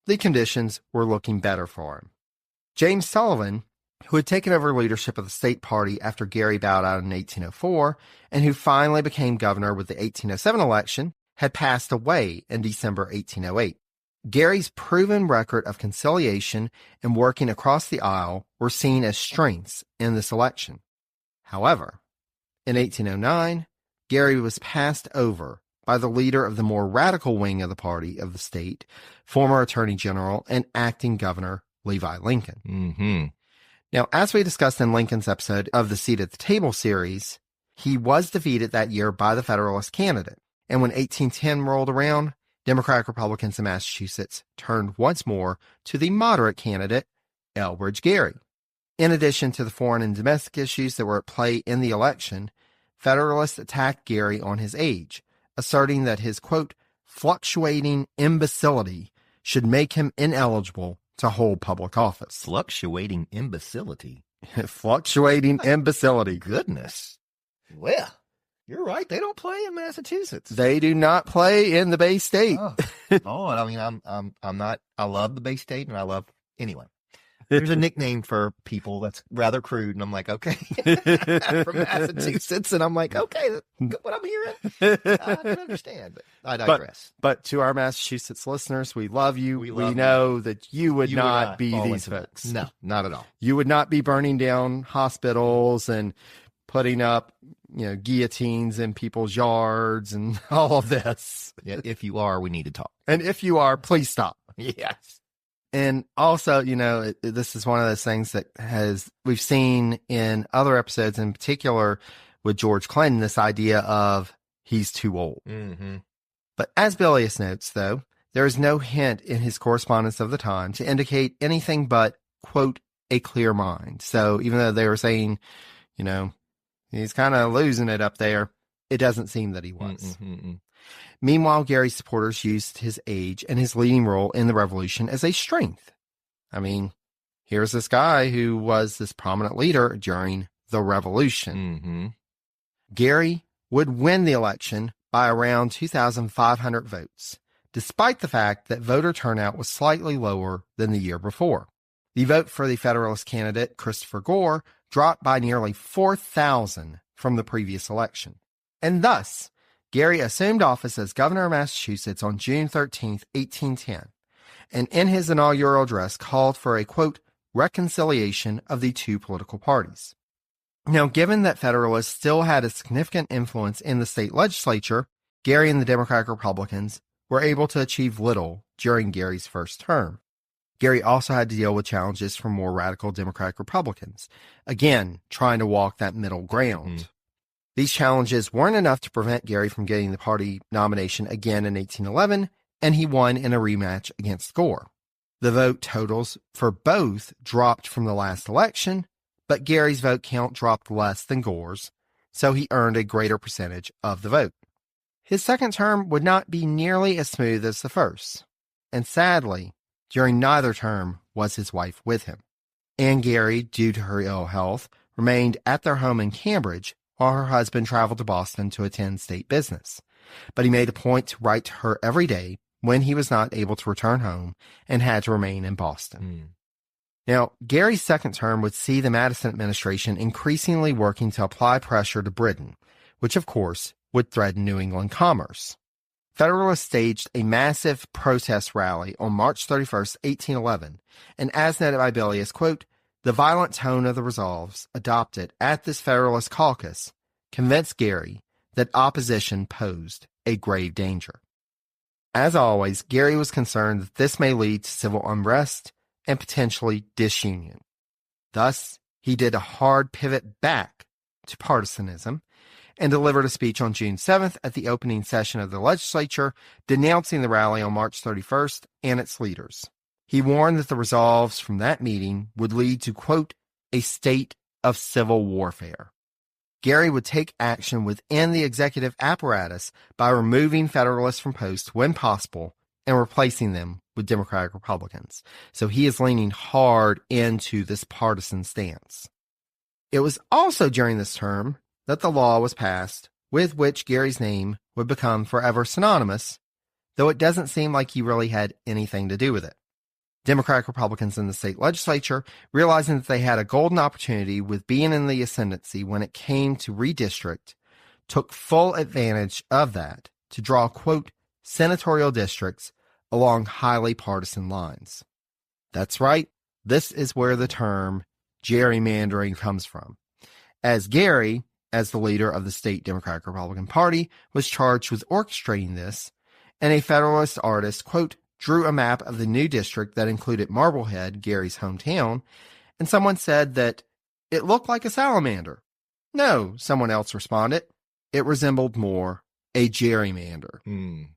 the conditions were looking better for him. James Sullivan, who had taken over leadership of the state party after Gerry bowed out in 1804, and who finally became governor with the 1807 election, had passed away in December 1808. Gerry's proven record of conciliation and working across the aisle were seen as strengths in this election. However, in 1809, Gerry was passed over by the leader of the more radical wing of the party of the state, former Attorney General and acting Governor Levi Lincoln. Now, as we discussed in Lincoln's episode of the Seat at the Table series, he was defeated that year by the Federalist candidate. And when 1810 rolled around, Democratic Republicans in Massachusetts turned once more to the moderate candidate, Elbridge Gerry. In addition to the foreign and domestic issues that were at play in the election, Federalists attacked Gerry on his age, asserting that his, quote, fluctuating imbecility should make him ineligible to hold public office. Fluctuating imbecility. Fluctuating imbecility. Goodness. Well, you're right. They don't play in Massachusetts. They do not play in the Bay State. Lord, I mean, I'm not. I love the Bay State, and I love anyway. There's a nickname for people that's rather crude, and I'm like, okay, from Massachusetts, and I'm like, okay, that's what I'm hearing. I can understand, but I digress. But to our Massachusetts listeners, we love you. We know that you would not be these folks. No, not at all. You would not be burning down hospitals and putting up, guillotines in people's yards and all of this. Yeah, if you are, we need to talk. And if you are, please stop. Yes. And also, this is one of those things that we've seen in other episodes, in particular with George Clinton, this idea of he's too old. But as Bilius notes, though, there is no hint in his correspondence of the time to indicate anything but, quote, a clear mind. So even though they were saying, he's kind of losing it up there, it doesn't seem that he was. Meanwhile, Gerry's supporters used his age and his leading role in the revolution as a strength. I mean, here's this guy who was this prominent leader during the revolution. Gerry would win the election by around 2,500 votes, despite the fact that voter turnout was slightly lower than the year before. The vote for the Federalist candidate, Christopher Gore, dropped by nearly 4,000 from the previous election. And thus, Gerry assumed office as governor of Massachusetts on June 13, 1810, and in his inaugural address called for a, quote, reconciliation of the two political parties. Now, given that Federalists still had a significant influence in the state legislature, Gerry and the Democratic Republicans were able to achieve little during Gerry's first term. Gerry also had to deal with challenges from more radical Democratic Republicans, again, trying to walk that middle ground. These challenges weren't enough to prevent Gerry from getting the party nomination again in 1811, and he won in a rematch against Gore. The vote totals for both dropped from the last election, but Gerry's vote count dropped less than Gore's, so he earned a greater percentage of the vote. His second term would not be nearly as smooth as the first, and sadly, during neither term was his wife with him. Anne Gerry, due to her ill health, remained at their home in Cambridge while her husband traveled to Boston to attend state business. But he made a point to write to her every day when he was not able to return home and had to remain in Boston. Now, Gerry's second term would see the Madison administration increasingly working to apply pressure to Britain, which of course would threaten New England commerce. Federalists staged a massive protest rally on March 31st, 1811, and as noted by Bilius, quote, "The violent tone of the resolves adopted at this Federalist caucus convinced Gerry that opposition posed a grave danger." As always, Gerry was concerned that this may lead to civil unrest and potentially disunion. Thus, he did a hard pivot back to partisanism and delivered a speech on June 7th at the opening session of the legislature, denouncing the rally on March 31st and its leaders. He warned that the resolves from that meeting would lead to, quote, "a state of civil warfare." Gerry would take action within the executive apparatus by removing Federalists from posts when possible and replacing them with Democratic Republicans. So he is leaning hard into this partisan stance. It was also during this term that the law was passed with which Gerry's name would become forever synonymous, though it doesn't seem like he really had anything to do with it. Democratic Republicans in the state legislature, realizing that they had a golden opportunity with being in the ascendancy when it came to redistrict, took full advantage of that to draw, quote, "senatorial districts along highly partisan lines." That's right, this is where the term gerrymandering comes from, as Gerry, as the leader of the state Democratic Republican Party, was charged with orchestrating this, and a Federalist artist, quote, drew a map of the new district that included Marblehead, Gerry's hometown, and someone said that it looked like a salamander. No, someone else responded, it resembled more a gerrymander.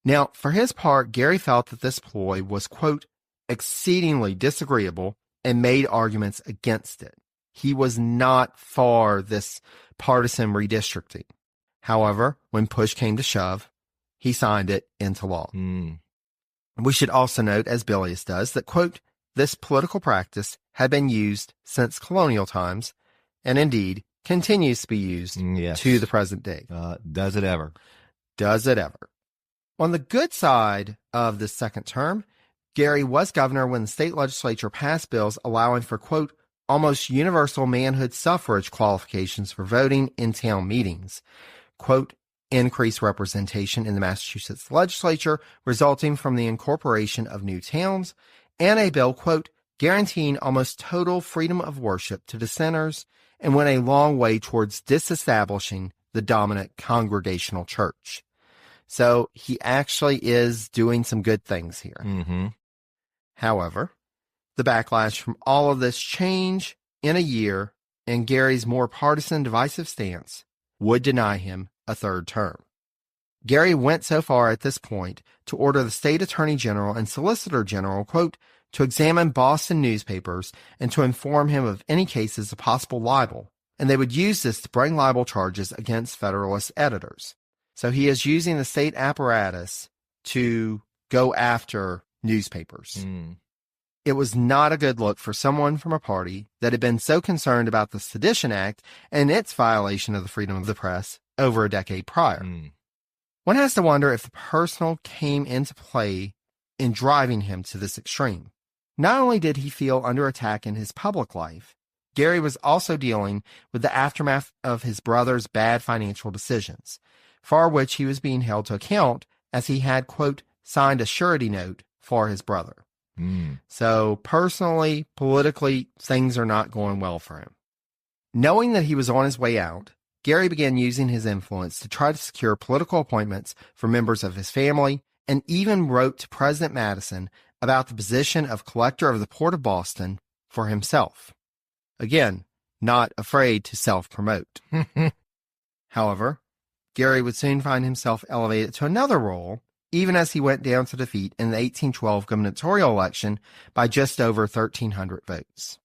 Now, for his part, Gerry felt that this ploy was, quote, exceedingly disagreeable and made arguments against it. He was not for this partisan redistricting. However, when push came to shove, he signed it into law. We should also note, as Bilius does, that, quote, this political practice had been used since colonial times and indeed continues to be used to the present day. Does it ever? Does it ever? On the good side of this second term, Gerry was governor when the state legislature passed bills allowing for, quote, almost universal manhood suffrage qualifications for voting in town meetings, quote, increased representation in the Massachusetts legislature resulting from the incorporation of new towns, and a bill, quote, guaranteeing almost total freedom of worship to dissenters and went a long way towards disestablishing the dominant congregational church. So he actually is doing some good things here. However, the backlash from all of this change in a year and Gerry's more partisan, divisive stance would deny him a third term. Gerry went so far at this point to order the state attorney general and solicitor general, quote, to examine Boston newspapers and to inform him of any cases of possible libel, and they would use this to bring libel charges against Federalist editors. So he is using the state apparatus to go after newspapers. It was not a good look for someone from a party that had been so concerned about the Sedition Act and its violation of the freedom of the press over a decade prior. One has to wonder if the personal came into play in driving him to this extreme. Not only did he feel under attack in his public life, Gerry was also dealing with the aftermath of his brother's bad financial decisions, for which he was being held to account as he had, quote, signed a surety note for his brother. So personally, politically, things are not going well for him. Knowing that he was on his way out, Gerry began using his influence to try to secure political appointments for members of his family, and even wrote to President Madison about the position of collector of the Port of Boston for himself. Again, not afraid to self-promote. However, Gerry would soon find himself elevated to another role, even as he went down to defeat in the 1812 gubernatorial election by just over 1,300 votes.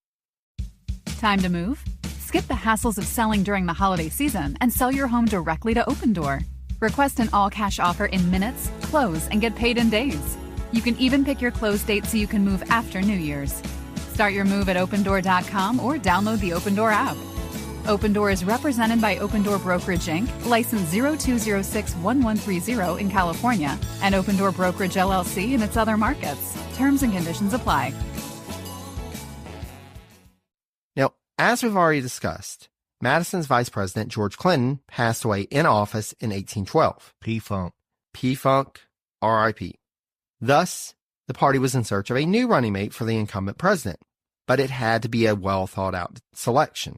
Time to move? Skip the hassles of selling during the holiday season and sell your home directly to Opendoor. Request an all-cash offer in minutes, close, and get paid in days. You can even pick your close date so you can move after New Year's. Start your move at Opendoor.com or download the Opendoor app. Opendoor is represented by Opendoor Brokerage, Inc., license 02061130 in California, and Opendoor Brokerage, LLC in its other markets. Terms and conditions apply. Now, as we've already discussed, Madison's vice president, George Clinton, passed away in office in 1812. P-Funk. P-Funk, R.I.P. Thus, the party was in search of a new running mate for the incumbent president, but it had to be a well-thought-out selection.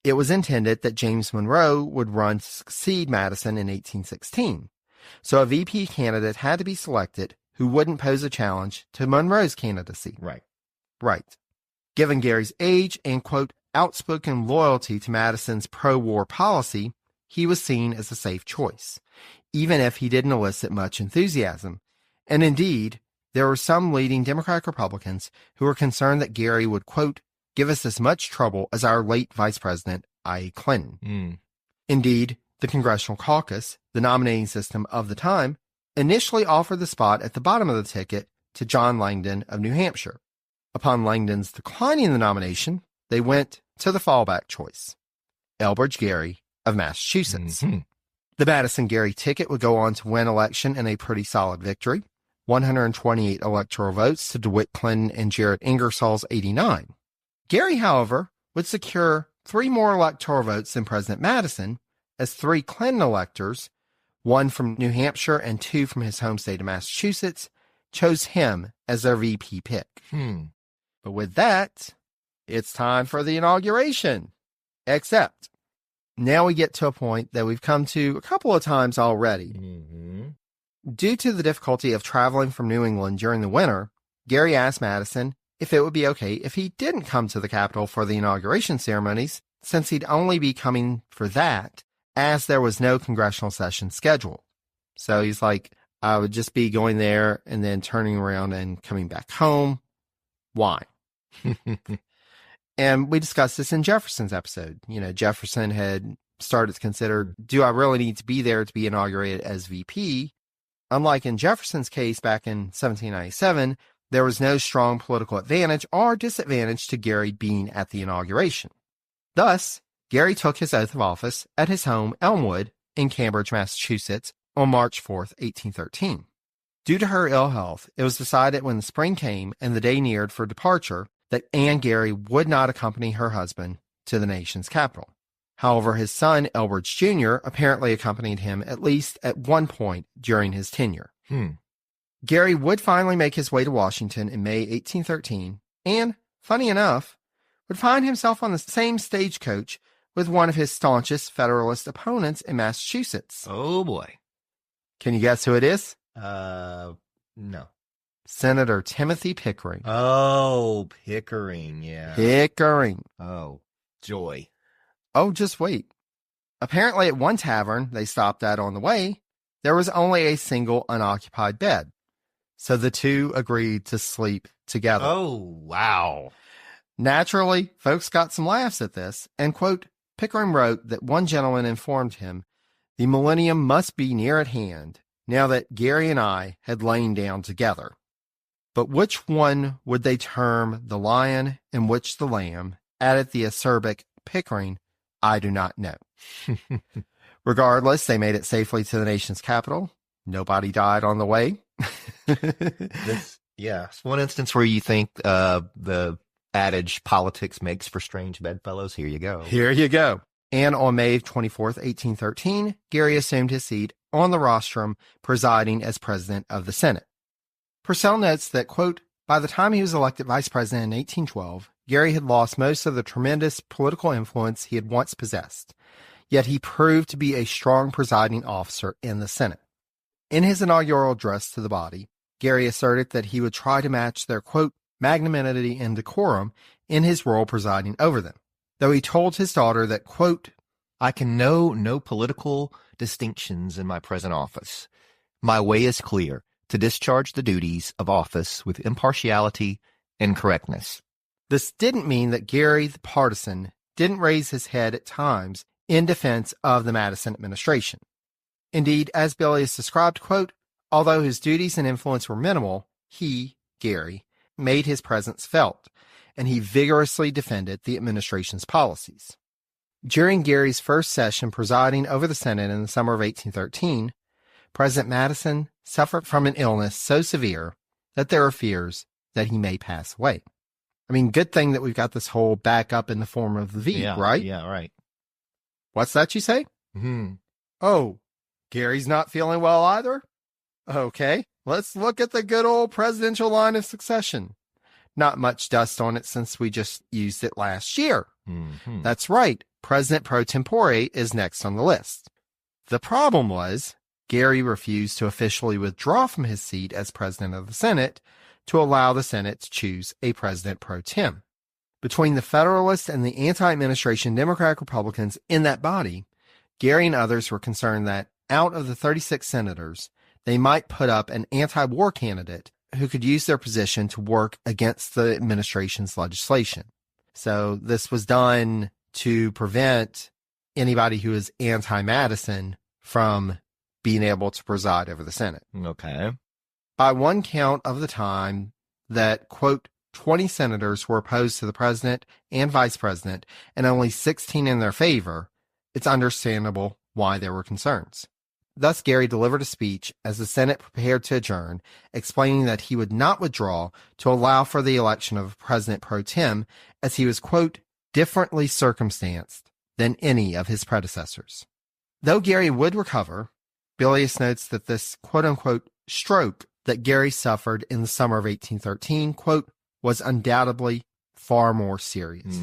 It was intended that James Monroe would run to succeed Madison in 1816, so a VP candidate had to be selected who wouldn't pose a challenge to Monroe's candidacy. Right. Given Gerry's age and, quote, outspoken loyalty to Madison's pro-war policy, he was seen as a safe choice, even if he didn't elicit much enthusiasm. And indeed, there were some leading Democratic Republicans who were concerned that Gerry would, quote, give us as much trouble as our late vice president, I.E. Clinton. Indeed, the Congressional Caucus, the nominating system of the time, initially offered the spot at the bottom of the ticket to John Langdon of New Hampshire. Upon Langdon's declining the nomination, they went to the fallback choice, Elbridge Gerry of Massachusetts. The Madison-Gerry ticket would go on to win election in a pretty solid victory, 128 electoral votes to DeWitt Clinton and Jarrett Ingersoll's 89. Gerry, however, would secure 3 more electoral votes than President Madison, as 3 Clinton electors, 1 from New Hampshire and 2 from his home state of Massachusetts, chose him as their VP pick. But with that, it's time for the inauguration. Except, now we get to a point that we've come to a couple of times already. Due to the difficulty of traveling from New England during the winter, Gerry asked Madison if it would be okay if he didn't come to the Capitol for the inauguration ceremonies, since he'd only be coming for that, as there was no congressional session scheduled. So he's like, I would just be going there and then turning around and coming back home. Why? And we discussed this in Jefferson's episode. You know, Jefferson had started to consider, do I really need to be there to be inaugurated as VP? Unlike in Jefferson's case back in 1797, there was no strong political advantage or disadvantage to Gerry being at the inauguration. Thus, Gerry took his oath of office at his home, Elmwood, in Cambridge, Massachusetts, on March 4th, 1813. Due to her ill health, it was decided when the spring came and the day neared for departure that Anne Gerry would not accompany her husband to the nation's capital. However, his son, Elbridge Jr., apparently accompanied him at least at one point during his tenure. Gerry would finally make his way to Washington in May 1813 and, funny enough, would find himself on the same stagecoach with one of his staunchest Federalist opponents in Massachusetts. Oh, boy. Can you guess who it is? No. Senator Timothy Pickering. Oh, Pickering, yeah. Pickering. Oh, joy. Oh, just wait. Apparently at one tavern they stopped at on the way, there was only a single unoccupied bed. So the two agreed to sleep together. Oh, wow. Naturally, folks got some laughs at this, and, quote, Pickering wrote that one gentleman informed him, the millennium must be near at hand, now that Gerry and I had lain down together. But which one would they term the lion and which the lamb, added the acerbic Pickering, I do not know. Regardless, they made it safely to the nation's capital. Nobody died on the way. It's one instance where you think the adage politics makes for strange bedfellows. Here you go. Here you go. And on May 24th, 1813, Gerry assumed his seat on the rostrum, presiding as president of the Senate. Purcell notes that, quote, By the time he was elected vice president in 1812, Gerry had lost most of the tremendous political influence he had once possessed, yet he proved to be a strong presiding officer in the Senate. In his inaugural address to the body, Gerry asserted that he would try to match their, quote, magnanimity and decorum in his role presiding over them, though he told his daughter that, quote, I can know no political distinctions in my present office. My way is clear, to discharge the duties of office with impartiality and correctness. This didn't mean that Gerry, the partisan, didn't raise his head at times in defense of the Madison administration. Indeed, as Bilius described, quote, although his duties and influence were minimal, he, Gerry, made his presence felt, and he vigorously defended the administration's policies. During Gerry's first session presiding over the Senate in the summer of 1813, President Madison suffered from an illness so severe that there are fears that he may pass away. I mean, good thing that we've got this whole backup in the form of the V, right? Yeah, right. What's that you say? Mm-hmm. Oh, Gerry's not feeling well either? Okay, let's look at the good old presidential line of succession. Not much dust on it since we just used it last year. Mm-hmm. That's right. President pro tempore is next on the list. The problem was Gerry refused to officially withdraw from his seat as president of the Senate to allow the Senate to choose a president pro tem. Between the Federalists and the anti-administration Democratic Republicans in that body, Gerry and others were concerned that out of the 36 senators, they might put up an anti-war candidate who could use their position to work against the administration's legislation. So this was done to prevent anybody who is anti-Madison from being able to preside over the Senate. Okay. By one count of the time that, quote, 20 senators were opposed to the president and vice president and only 16 in their favor, it's understandable why there were concerns. Thus, Gerry delivered a speech as the Senate prepared to adjourn, explaining that he would not withdraw to allow for the election of a president pro tem, as he was, quote, differently circumstanced than any of his predecessors. Though Gerry would recover, Bilius notes that this, quote-unquote, stroke that Gerry suffered in the summer of 1813, quote, was undoubtedly far more serious.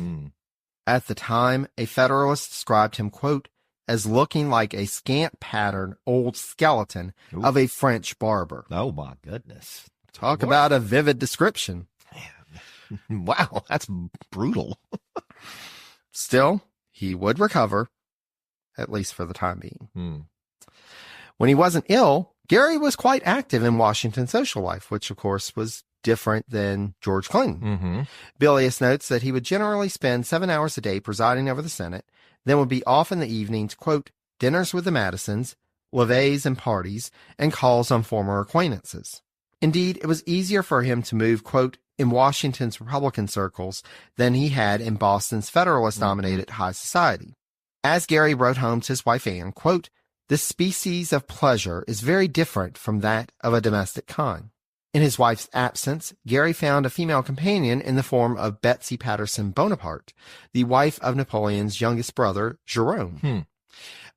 At the time, a Federalist described him, quote, as looking like a scant-patterned old skeleton of a French barber. Oh, my goodness. Talk about a vivid description. Man. Wow, that's brutal. Still, he would recover, at least for the time being. When he wasn't ill, Gerry was quite active in Washington social life, which, of course, was different than George Clinton. Bilius notes that he would generally spend 7 hours a day presiding over the Senate, then would be off in the evening to, quote, dinners with the Madisons, levees and parties, and calls on former acquaintances. Indeed, it was easier for him to move, quote, in Washington's Republican circles than he had in Boston's Federalist-dominated high society. As Gerry wrote home to his wife Anne, quote, this species of pleasure is very different from that of a domestic kind. In his wife's absence, Gerry found a female companion in the form of Betsy Patterson Bonaparte, the wife of Napoleon's youngest brother, Jerome.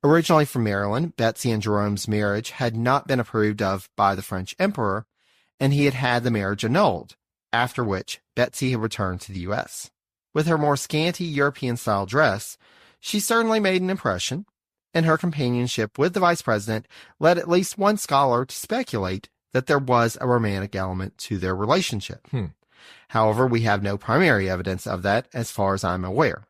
Originally from Maryland, Betsy and Jerome's marriage had not been approved of by the French emperor, and he had had the marriage annulled, after which Betsy had returned to the U.S. With her more scanty European-style dress, she certainly made an impression, and her companionship with the vice president led at least one scholar to speculate that there was a romantic element to their relationship. However, we have no primary evidence of that as far as I'm aware.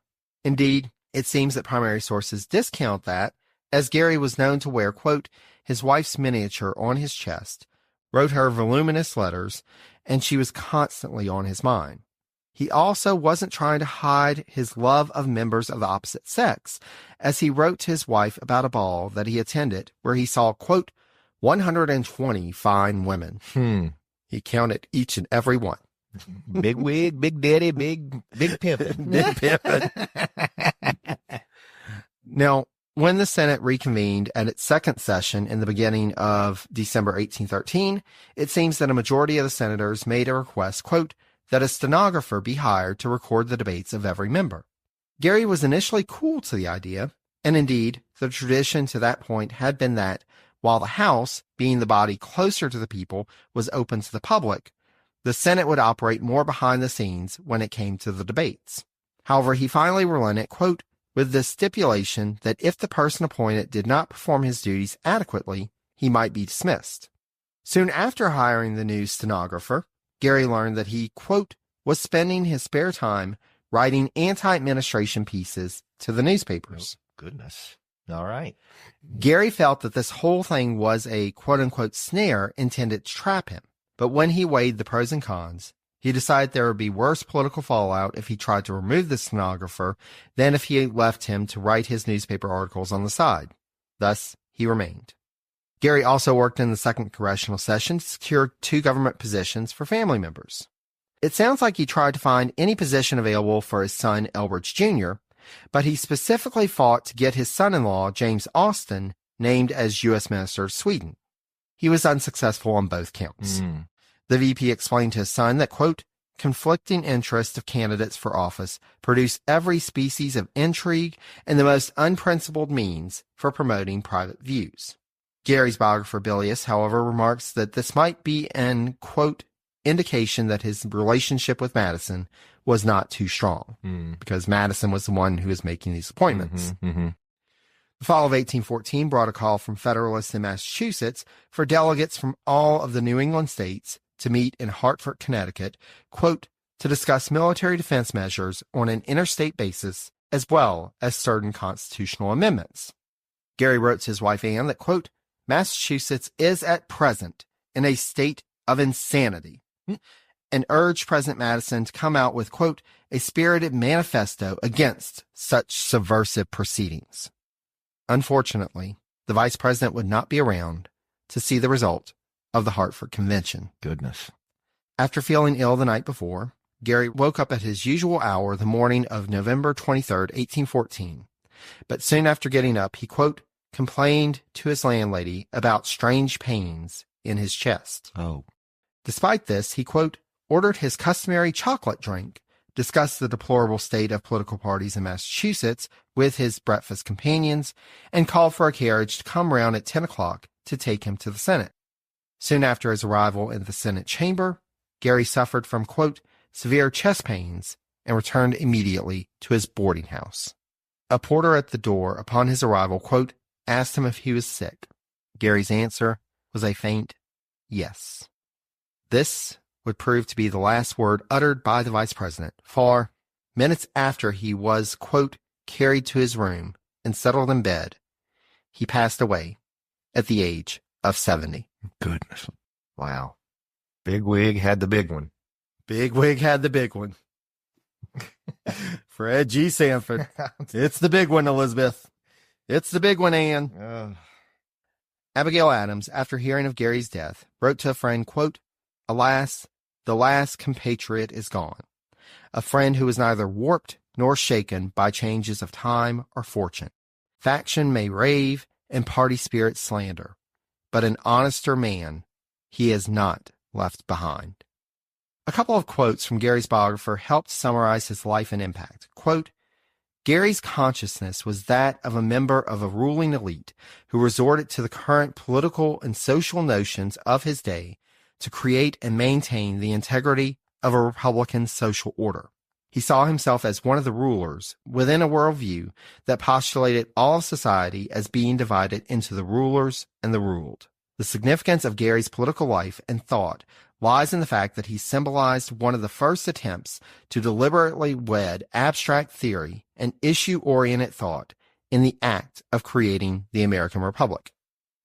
Indeed, it seems that primary sources discount that, as Gerry was known to wear, quote, his wife's miniature on his chest, wrote her voluminous letters, and she was constantly on his mind. He also wasn't trying to hide his love of members of the opposite sex, as he wrote to his wife about a ball that he attended where he saw, quote, 120 fine women. He counted each and every one. Big wig, big daddy, big pimpin'. Big pimpin'. Now, when the Senate reconvened at its second session in the beginning of December 1813, it seems that a majority of the senators made a request, quote, that a stenographer be hired to record the debates of every member. Gerry was initially cool to the idea, and indeed, the tradition to that point had been that while the House, being the body closer to the people, was open to the public, the Senate would operate more behind the scenes when it came to the debates. However, he finally relented, quote, with the stipulation that if the person appointed did not perform his duties adequately, he might be dismissed. Soon after hiring the new stenographer, Gerry learned that he, quote, was spending his spare time writing anti-administration pieces to the newspapers. Oh, goodness. All right. Gerry felt that this whole thing was a quote-unquote snare intended to trap him. But when he weighed the pros and cons, he decided there would be worse political fallout if he tried to remove the stenographer than if he left him to write his newspaper articles on the side. Thus, he remained. Gerry also worked in the second congressional session to secure 2 government positions for family members. It sounds like he tried to find any position available for his son, Elbridge Jr., but he specifically fought to get his son-in-law, James Austin, named as U.S. Minister of Sweden. He was unsuccessful on both counts. The VP explained to his son that, quote, conflicting interests of candidates for office produce every species of intrigue and the most unprincipled means for promoting private views. Gerry's biographer, Bilius, however, remarks that this might be an, quote, indication that his relationship with Madison was not too strong, because Madison was the one who was making these appointments. The fall of 1814 brought a call from Federalists in Massachusetts for delegates from all of the New England states to meet in Hartford, Connecticut, quote, to discuss military defense measures on an interstate basis, as well as certain constitutional amendments. Gerry wrote to his wife Anne that, quote, Massachusetts is at present in a state of insanity, and urged President Madison to come out with, quote, a spirited manifesto against such subversive proceedings. Unfortunately, the vice president would not be around to see the result of the Hartford Convention. Goodness. After feeling ill the night before, Gerry woke up at his usual hour the morning of November 23rd, 1814. But soon after getting up, he, quote, complained to his landlady about strange pains in his chest. Oh. Despite this, he, quote, ordered his customary chocolate drink, discussed the deplorable state of political parties in Massachusetts with his breakfast companions, and called for a carriage to come round at 10 o'clock to take him to the Senate. Soon after his arrival in the Senate chamber, Gerry suffered from, quote, severe chest pains and returned immediately to his boarding house. A porter at the door upon his arrival, quote, asked him if he was sick. Gerry's answer was a faint yes. This would prove to be the last word uttered by the vice president, for minutes after he was, quote, carried to his room and settled in bed, he passed away at the age of 70. Goodness. Wow. Big Wig had the big one. Big Wig had the big one. Fred G. Sanford. It's the big one, Elizabeth. It's the big one, Anne. Abigail Adams, after hearing of Gerry's death, wrote to a friend, quote, alas, the last compatriot is gone. A friend who was neither warped nor shaken by changes of time or fortune. Faction may rave and party spirit slander, but an honester man he is not left behind. A couple of quotes from Gerry's biographer helped summarize his life and impact. Quote, Gerry's consciousness was that of a member of a ruling elite who resorted to the current political and social notions of his day to create and maintain the integrity of a Republican social order. He saw himself as one of the rulers within a worldview that postulated all of society as being divided into the rulers and the ruled. The significance of Gerry's political life and thought lies in the fact that he symbolized one of the first attempts to deliberately wed abstract theory and issue-oriented thought in the act of creating the American Republic.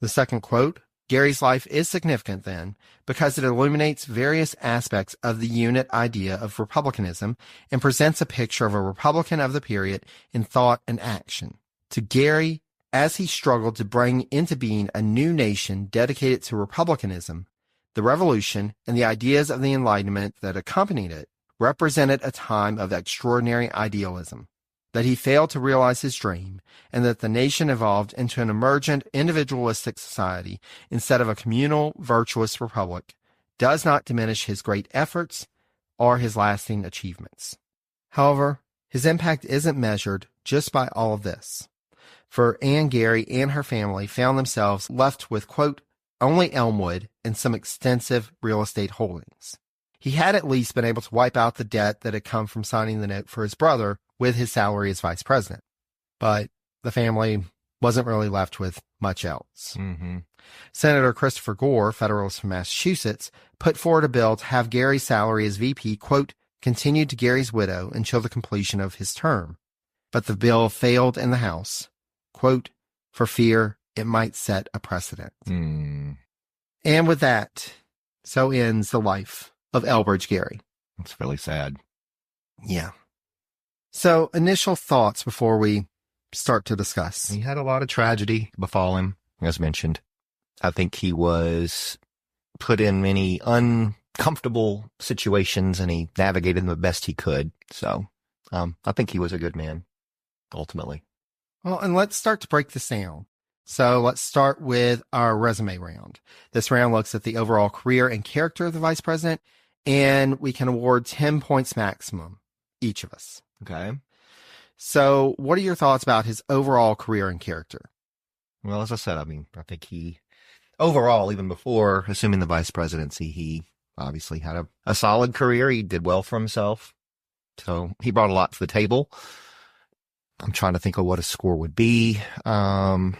The second quote, Gerry's life is significant, then, because it illuminates various aspects of the unit idea of republicanism and presents a picture of a Republican of the period in thought and action. To Gerry, as he struggled to bring into being a new nation dedicated to republicanism, the revolution and the ideas of the Enlightenment that accompanied it represented a time of extraordinary idealism. That he failed to realize his dream, and that the nation evolved into an emergent individualistic society instead of a communal, virtuous republic, does not diminish his great efforts or his lasting achievements. However, his impact isn't measured just by all of this. For Anne Gerry and her family found themselves left with, quote, only Elmwood and some extensive real estate holdings. he had at least been able to wipe out the debt that had come from signing the note for his brother with his salary as vice president. But the family wasn't really left with much else. Mm-hmm. Senator Christopher Gore, Federalist from Massachusetts, put forward a bill to have Gerry's salary as VP, quote, continued to Gerry's widow until the completion of his term. But the bill failed in the House, quote, for fear it might set a precedent. Mm. And with that, so ends the life of Elbridge Gerry. That's really sad. Yeah. So initial thoughts before we start to discuss. He had a lot of tragedy befall him, as mentioned. I think he was put in many uncomfortable situations and he navigated them the best he could. So I think he was a good man, ultimately. Well, and let's start to break this down. So let's start with our resume round. This round looks at the overall career and character of the vice president, and we can award 10 points maximum, each of us. Okay. So what are your thoughts about his overall career and character? Well, as I said, I think he, overall, even before assuming the vice presidency, he obviously had a solid career. He did well for himself. So he brought a lot to the table. I'm trying to think of what a score would be. Maybe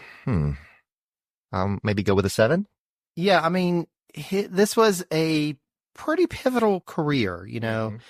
go with a 7. Yeah, I mean, this was a pretty pivotal career. You know, Mm-hmm.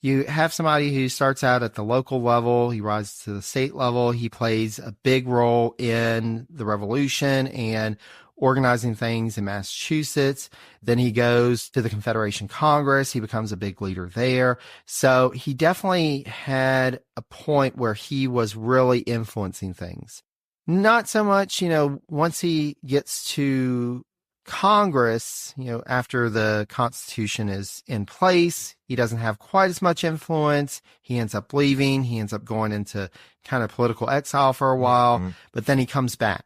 You have somebody who starts out at the local level, he rises to the state level, he plays a big role in the revolution and organizing things in Massachusetts. Then he goes to the Confederation Congress. He becomes a big leader there. So he definitely had a point where he was really influencing things. Not so much, once he gets to Congress, after the Constitution is in place, he doesn't have quite as much influence. He ends up leaving. He ends up going into kind of political exile for a while, but then he comes back.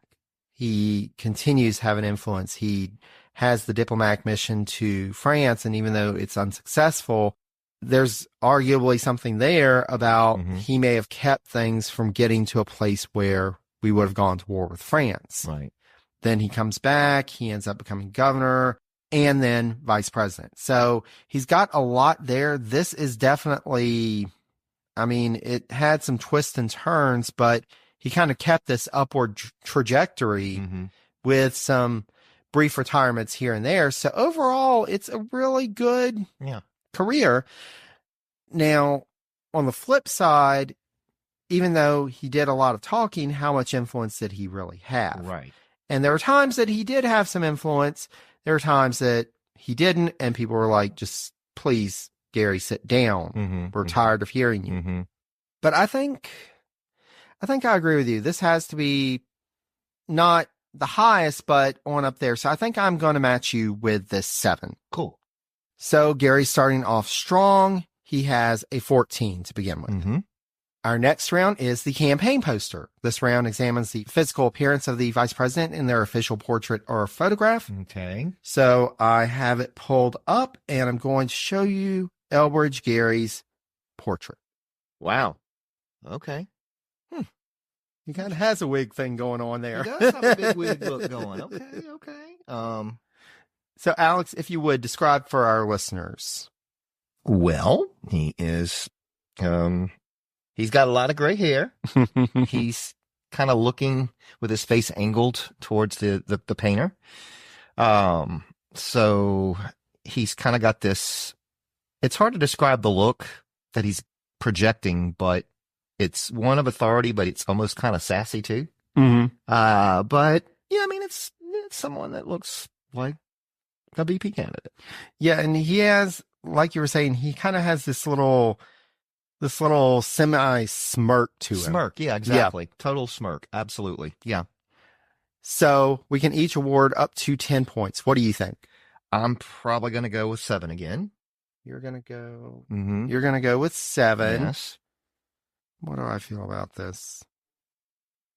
He continues to have an influence. He has the diplomatic mission to France, and even though it's unsuccessful, there's arguably something there about he may have kept things from getting to a place where we would have gone to war with France. Right. Then he comes back, he ends up becoming governor, and then vice president. So he's got a lot there. This is definitely, it had some twists and turns, but he kind of kept this upward trajectory with some brief retirements here and there. So overall, it's a really good career. Now, on the flip side, even though he did a lot of talking, how much influence did he really have? Right. And there were times that he did have some influence. There were times that he didn't, and people were like, just please, Gerry, sit down. We're tired of hearing you. But I think I agree with you. This has to be not the highest, but on up there. So I think I'm going to match you with this 7. Cool. So Gerry's starting off strong. He has a 14 to begin with. Our next round is the campaign poster. This round examines the physical appearance of the vice president in their official portrait or photograph. Okay. So I have it pulled up, and I'm going to show you Elbridge Gerry's portrait. Wow. Okay. He kind of has a wig thing going on there. He does have a big wig look going. Okay. So Alex, if you would describe for our listeners. Well, he is, he's got a lot of gray hair. He's kind of looking with his face angled towards the painter. So he's kind of got this, it's hard to describe the look that he's projecting, but it's one of authority, but it's almost kind of sassy too. But yeah, it's someone that looks like a VP candidate. Yeah. And he has, like you were saying, he kind of has this little semi smirk to him. Smirk. Yeah, exactly. Yeah. Total smirk. Absolutely. Yeah. So we can each award up to 10 points. What do you think? I'm probably going to go with 7 again. You're going to go with 7. Yes. What do I feel about this?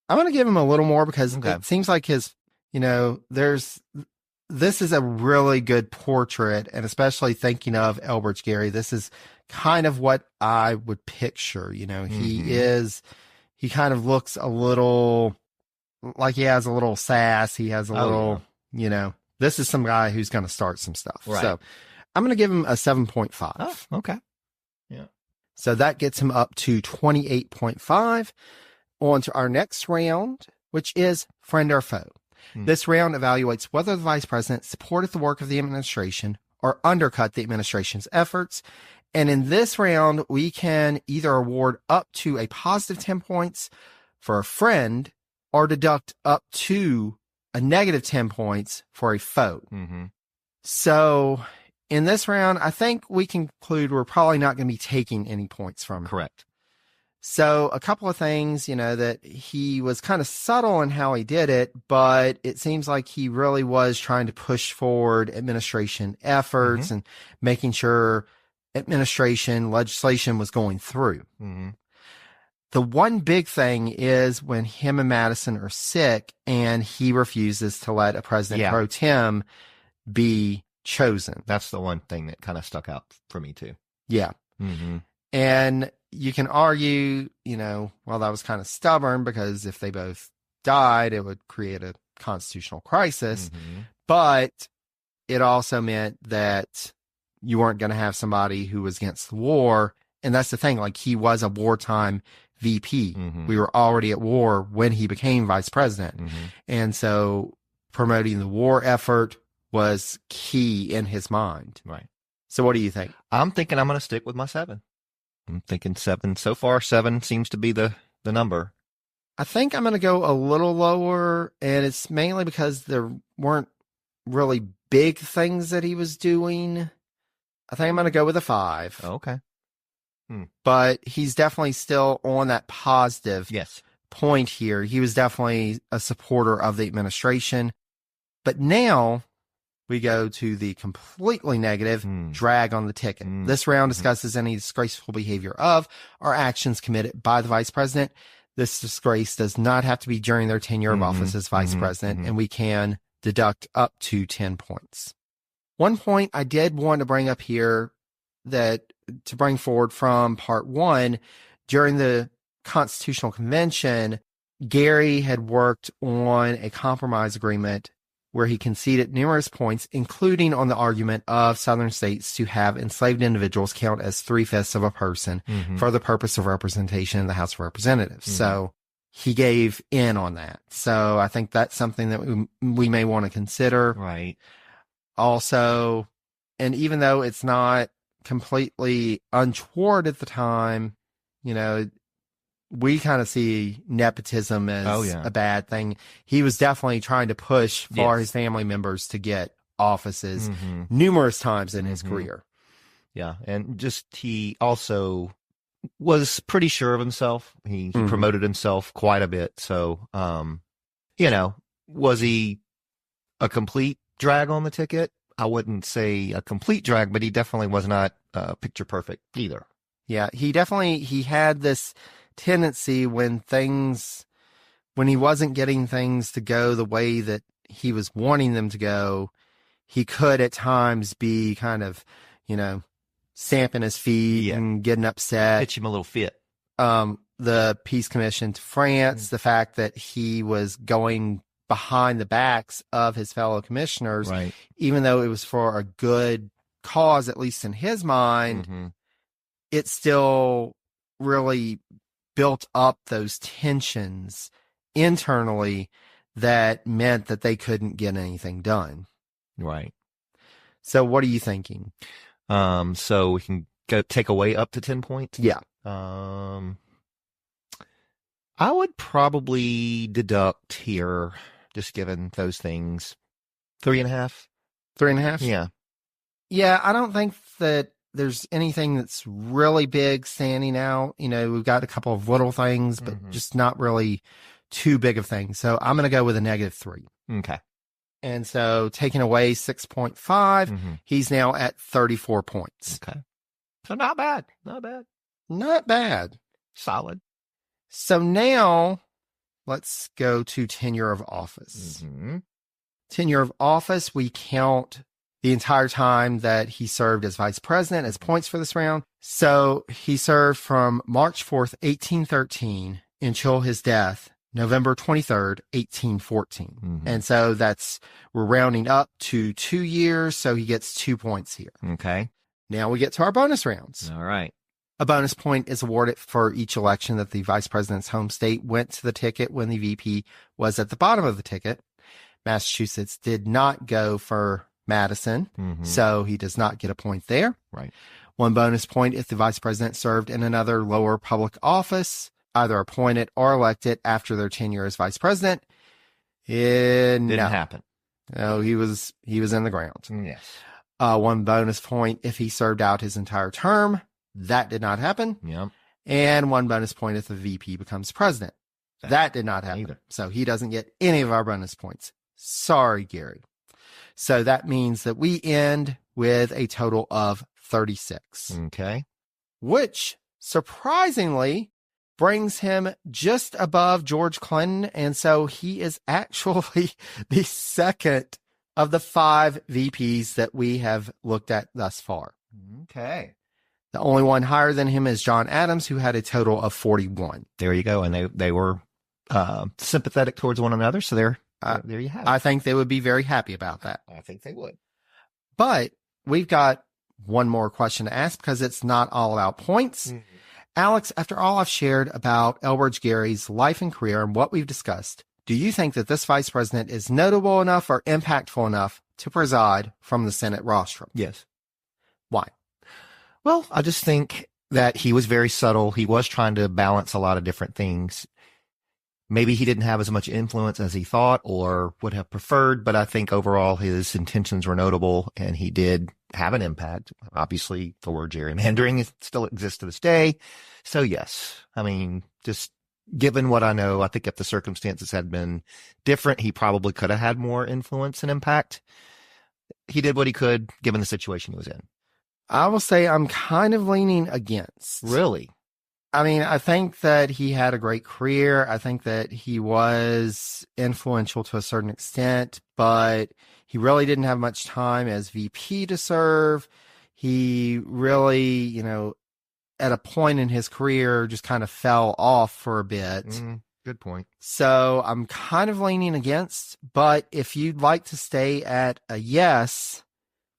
I'm going to give him a little more because it seems like his, this is a really good portrait, and especially thinking of Elbridge Gerry, this is kind of what I would picture. He kind of looks a little like he has a little sass. He has a little, this is some guy who's going to start some stuff. Right. So I'm going to give him a 7.5. Oh, okay. Yeah. So that gets him up to 28.5. On to our next round, which is friend or foe. This round evaluates whether the vice president supported the work of the administration or undercut the administration's efforts. And in this round, we can either award up to a positive 10 points for a friend or deduct up to a negative 10 points for a foe. Mm-hmm. So in this round, I think we can conclude we're probably not going to be taking any points from him. Correct. So a couple of things, that he was kind of subtle in how he did it, but it seems like he really was trying to push forward administration efforts and making sure legislation was going through. Mm-hmm. The one big thing is when him and Madison are sick and he refuses to let a president pro tem be chosen. That's the one thing that kind of stuck out for me too. Yeah. Mm-hmm. And you can argue, well, that was kind of stubborn because if they both died, it would create a constitutional crisis. Mm-hmm. But it also meant that you weren't going to have somebody who was against the war. And that's the thing. Like, he was a wartime VP. Mm-hmm. We were already at war when he became vice president. Mm-hmm. And so promoting the war effort was key in his mind. Right. So what do you think? I'm thinking I'm going to stick with my 7. I'm thinking 7. So far, 7 seems to be the number. I think I'm going to go a little lower, and it's mainly because there weren't really big things that he was doing. I think I'm going to go with a 5. Okay. But he's definitely still on that positive point here. He was definitely a supporter of the administration. But now we go to the completely negative drag on the ticket. This round discusses any disgraceful behavior of or actions committed by the vice president. This disgrace does not have to be during their tenure of office as vice president, and we can deduct up to 10 points. One point I did want to bring up here to bring forward from part 1, during the Constitutional Convention, Gerry had worked on a compromise agreement where he conceded numerous points, including on the argument of Southern states to have enslaved individuals count as 3/5 of a person for the purpose of representation in the House of Representatives. So he gave in on that. So I think that's something that we may want to consider. Right. Also, and even though it's not completely untoward at the time, we kind of see nepotism as a bad thing. He was definitely trying to push for his family members to get offices numerous times in his career. Yeah. And he also was pretty sure of himself. He promoted himself quite a bit. So, was he a complete drag on the ticket? I wouldn't say a complete drag, but he definitely was not picture perfect either. Yeah, he had this tendency when he wasn't getting things to go the way that he was wanting them to go, he could at times be kind of, stamping his feet and getting upset. Pitch him a little fit. The Peace Commission to France, the fact that he was going behind the backs of his fellow commissioners, even though it was for a good cause, at least in his mind, it still really built up those tensions internally that meant that they couldn't get anything done. Right. So what are you thinking? So we can take away up to 10 points? Yeah. I would probably deduct here, just given those things, 3.5. 3.5? Yeah. Yeah, I don't think that there's anything that's really big standing out. We've got a couple of little things, but just not really too big of things. So I'm going to go with a -3. Okay. And so taking away 6.5, he's now at 34 points. Okay. So not bad. Not bad. Not bad. Solid. So now let's go to tenure of office. Tenure of office, we count the entire time that he served as vice president as points for this round. So he served from March 4th, 1813 until his death, November 23rd, 1814. Mm-hmm. And so we're rounding up to 2 years, so he gets 2 points here. Okay. Now we get to our bonus rounds. All right. A bonus point is awarded for each election that the vice president's home state went to the ticket when the VP was at the bottom of the ticket. Massachusetts did not go for Madison, so he does not get a point there. Right. 1 bonus point if the vice president served in another lower public office, either appointed or elected after their tenure as vice president. Didn't happen. No, he was in the ground. Yes. 1 bonus point if he served out his entire term. That did not happen. Yep. And 1 bonus point if the VP becomes president. That did not happen either. So he doesn't get any of our bonus points. Sorry, Gerry. So that means that we end with a total of 36. Okay. Which surprisingly brings him just above George Clinton. And so he is actually the second of the 5 VPs that we have looked at thus far. Okay. The only one higher than him is John Adams, who had a total of 41. There you go. And they were sympathetic towards one another. So there you have it. I think they would be very happy about that. I think they would. But we've got one more question to ask because it's not all about points. Mm-hmm. Alex, after all I've shared about Elbridge Gerry's life and career and what we've discussed, do you think that this vice president is notable enough or impactful enough to preside from the Senate rostrum? Yes. Why? Well, I just think that he was very subtle. He was trying to balance a lot of different things. Maybe he didn't have as much influence as he thought or would have preferred, but I think overall his intentions were notable and he did have an impact. Obviously, the word gerrymandering still exists to this day. So yes, I mean, just given what I know, I think if the circumstances had been different, he probably could have had more influence and impact. He did what he could given the situation he was in. I will say I'm kind of leaning against. Really? I mean, I think that he had a great career. I think that he was influential to a certain extent, but he really didn't have much time as VP to serve. He really, at a point in his career, just kind of fell off for a bit. Good point. So I'm kind of leaning against, but if you'd like to stay at a yes,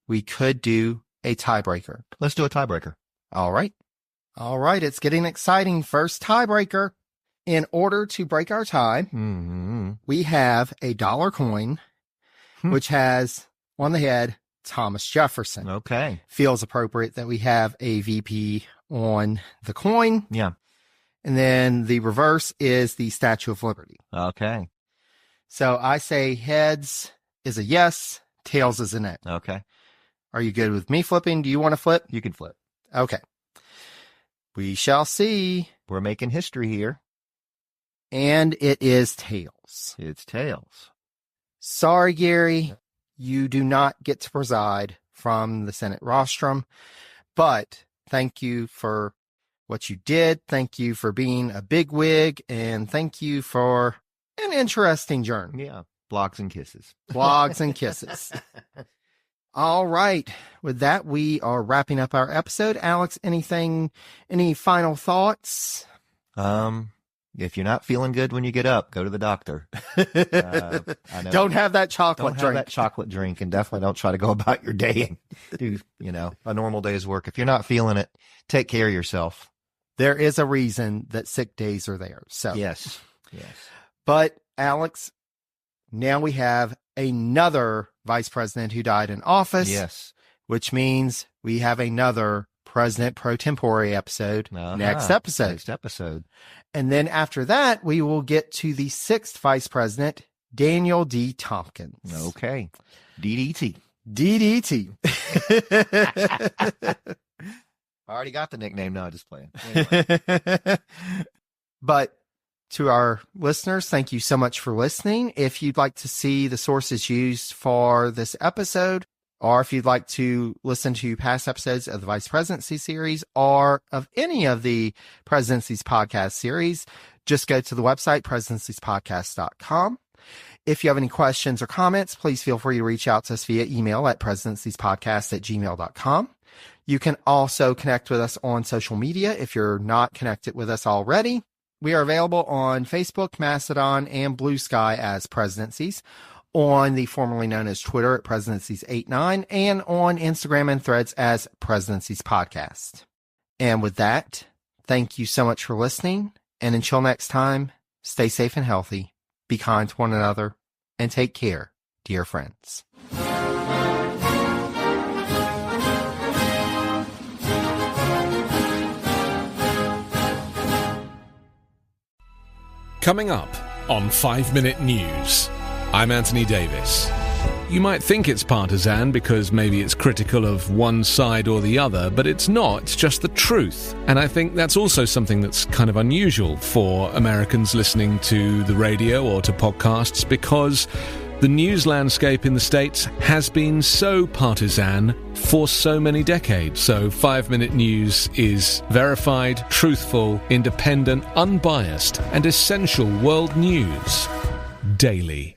we could do a tiebreaker. Let's do a tiebreaker. All right. All right. It's getting exciting. First tiebreaker. In order to break our tie, we have a $1 coin, which has on the head Thomas Jefferson. Okay. Feels appropriate that we have a VP on the coin. Yeah. And then the reverse is the Statue of Liberty. Okay. So I say heads is a yes, tails is a no. Okay. Are you good with me flipping? Do you want to flip? You can flip. Okay. We shall see. We're making history here. And it is tails. It's tails. Sorry, Gerry. You do not get to preside from the Senate rostrum, but thank you for what you did. Thank you for being a bigwig, and thank you for an interesting journey. Yeah. Blogs and kisses. Blogs and kisses. All right. With that, we are wrapping up our episode. Alex, any final thoughts? If you're not feeling good when you get up, go to the doctor. I know. Don't have that chocolate drink. Don't have that chocolate drink, and definitely don't try to go about your day and do, a normal day's work. If you're not feeling it, take care of yourself. There is a reason that sick days are there. So yes. But Alex, now we have another vice president who died in office. Yes. Which means we have another president pro tempore episode next episode. And then after that, we will get to the 6th vice president, Daniel D. Tompkins. Okay. DDT. I already got the nickname. No, just playing. Anyway. But to our listeners, thank you so much for listening. If you'd like to see the sources used for this episode, or if you'd like to listen to past episodes of the Vice Presidency series or of any of the Presidencies podcast series, just go to the website, presidenciespodcast.com. If you have any questions or comments, please feel free to reach out to us via email at presidenciespodcast@gmail.com. You can also connect with us on social media if you're not connected with us already. We are available on Facebook, Mastodon, and Blue Sky as Presidencies, on the formerly known as Twitter at Presidencies89, and on Instagram and Threads as Presidencies Podcast. And with that, thank you so much for listening, and until next time, stay safe and healthy, be kind to one another, and take care, dear friends. Coming up on 5 Minute News, I'm Anthony Davis. You might think it's partisan because maybe it's critical of one side or the other, but it's not. It's just the truth. And I think that's also something that's kind of unusual for Americans listening to the radio or to podcasts, because the news landscape in the States has been so partisan for so many decades. So 5 Minute News is verified, truthful, independent, unbiased, and essential world news daily.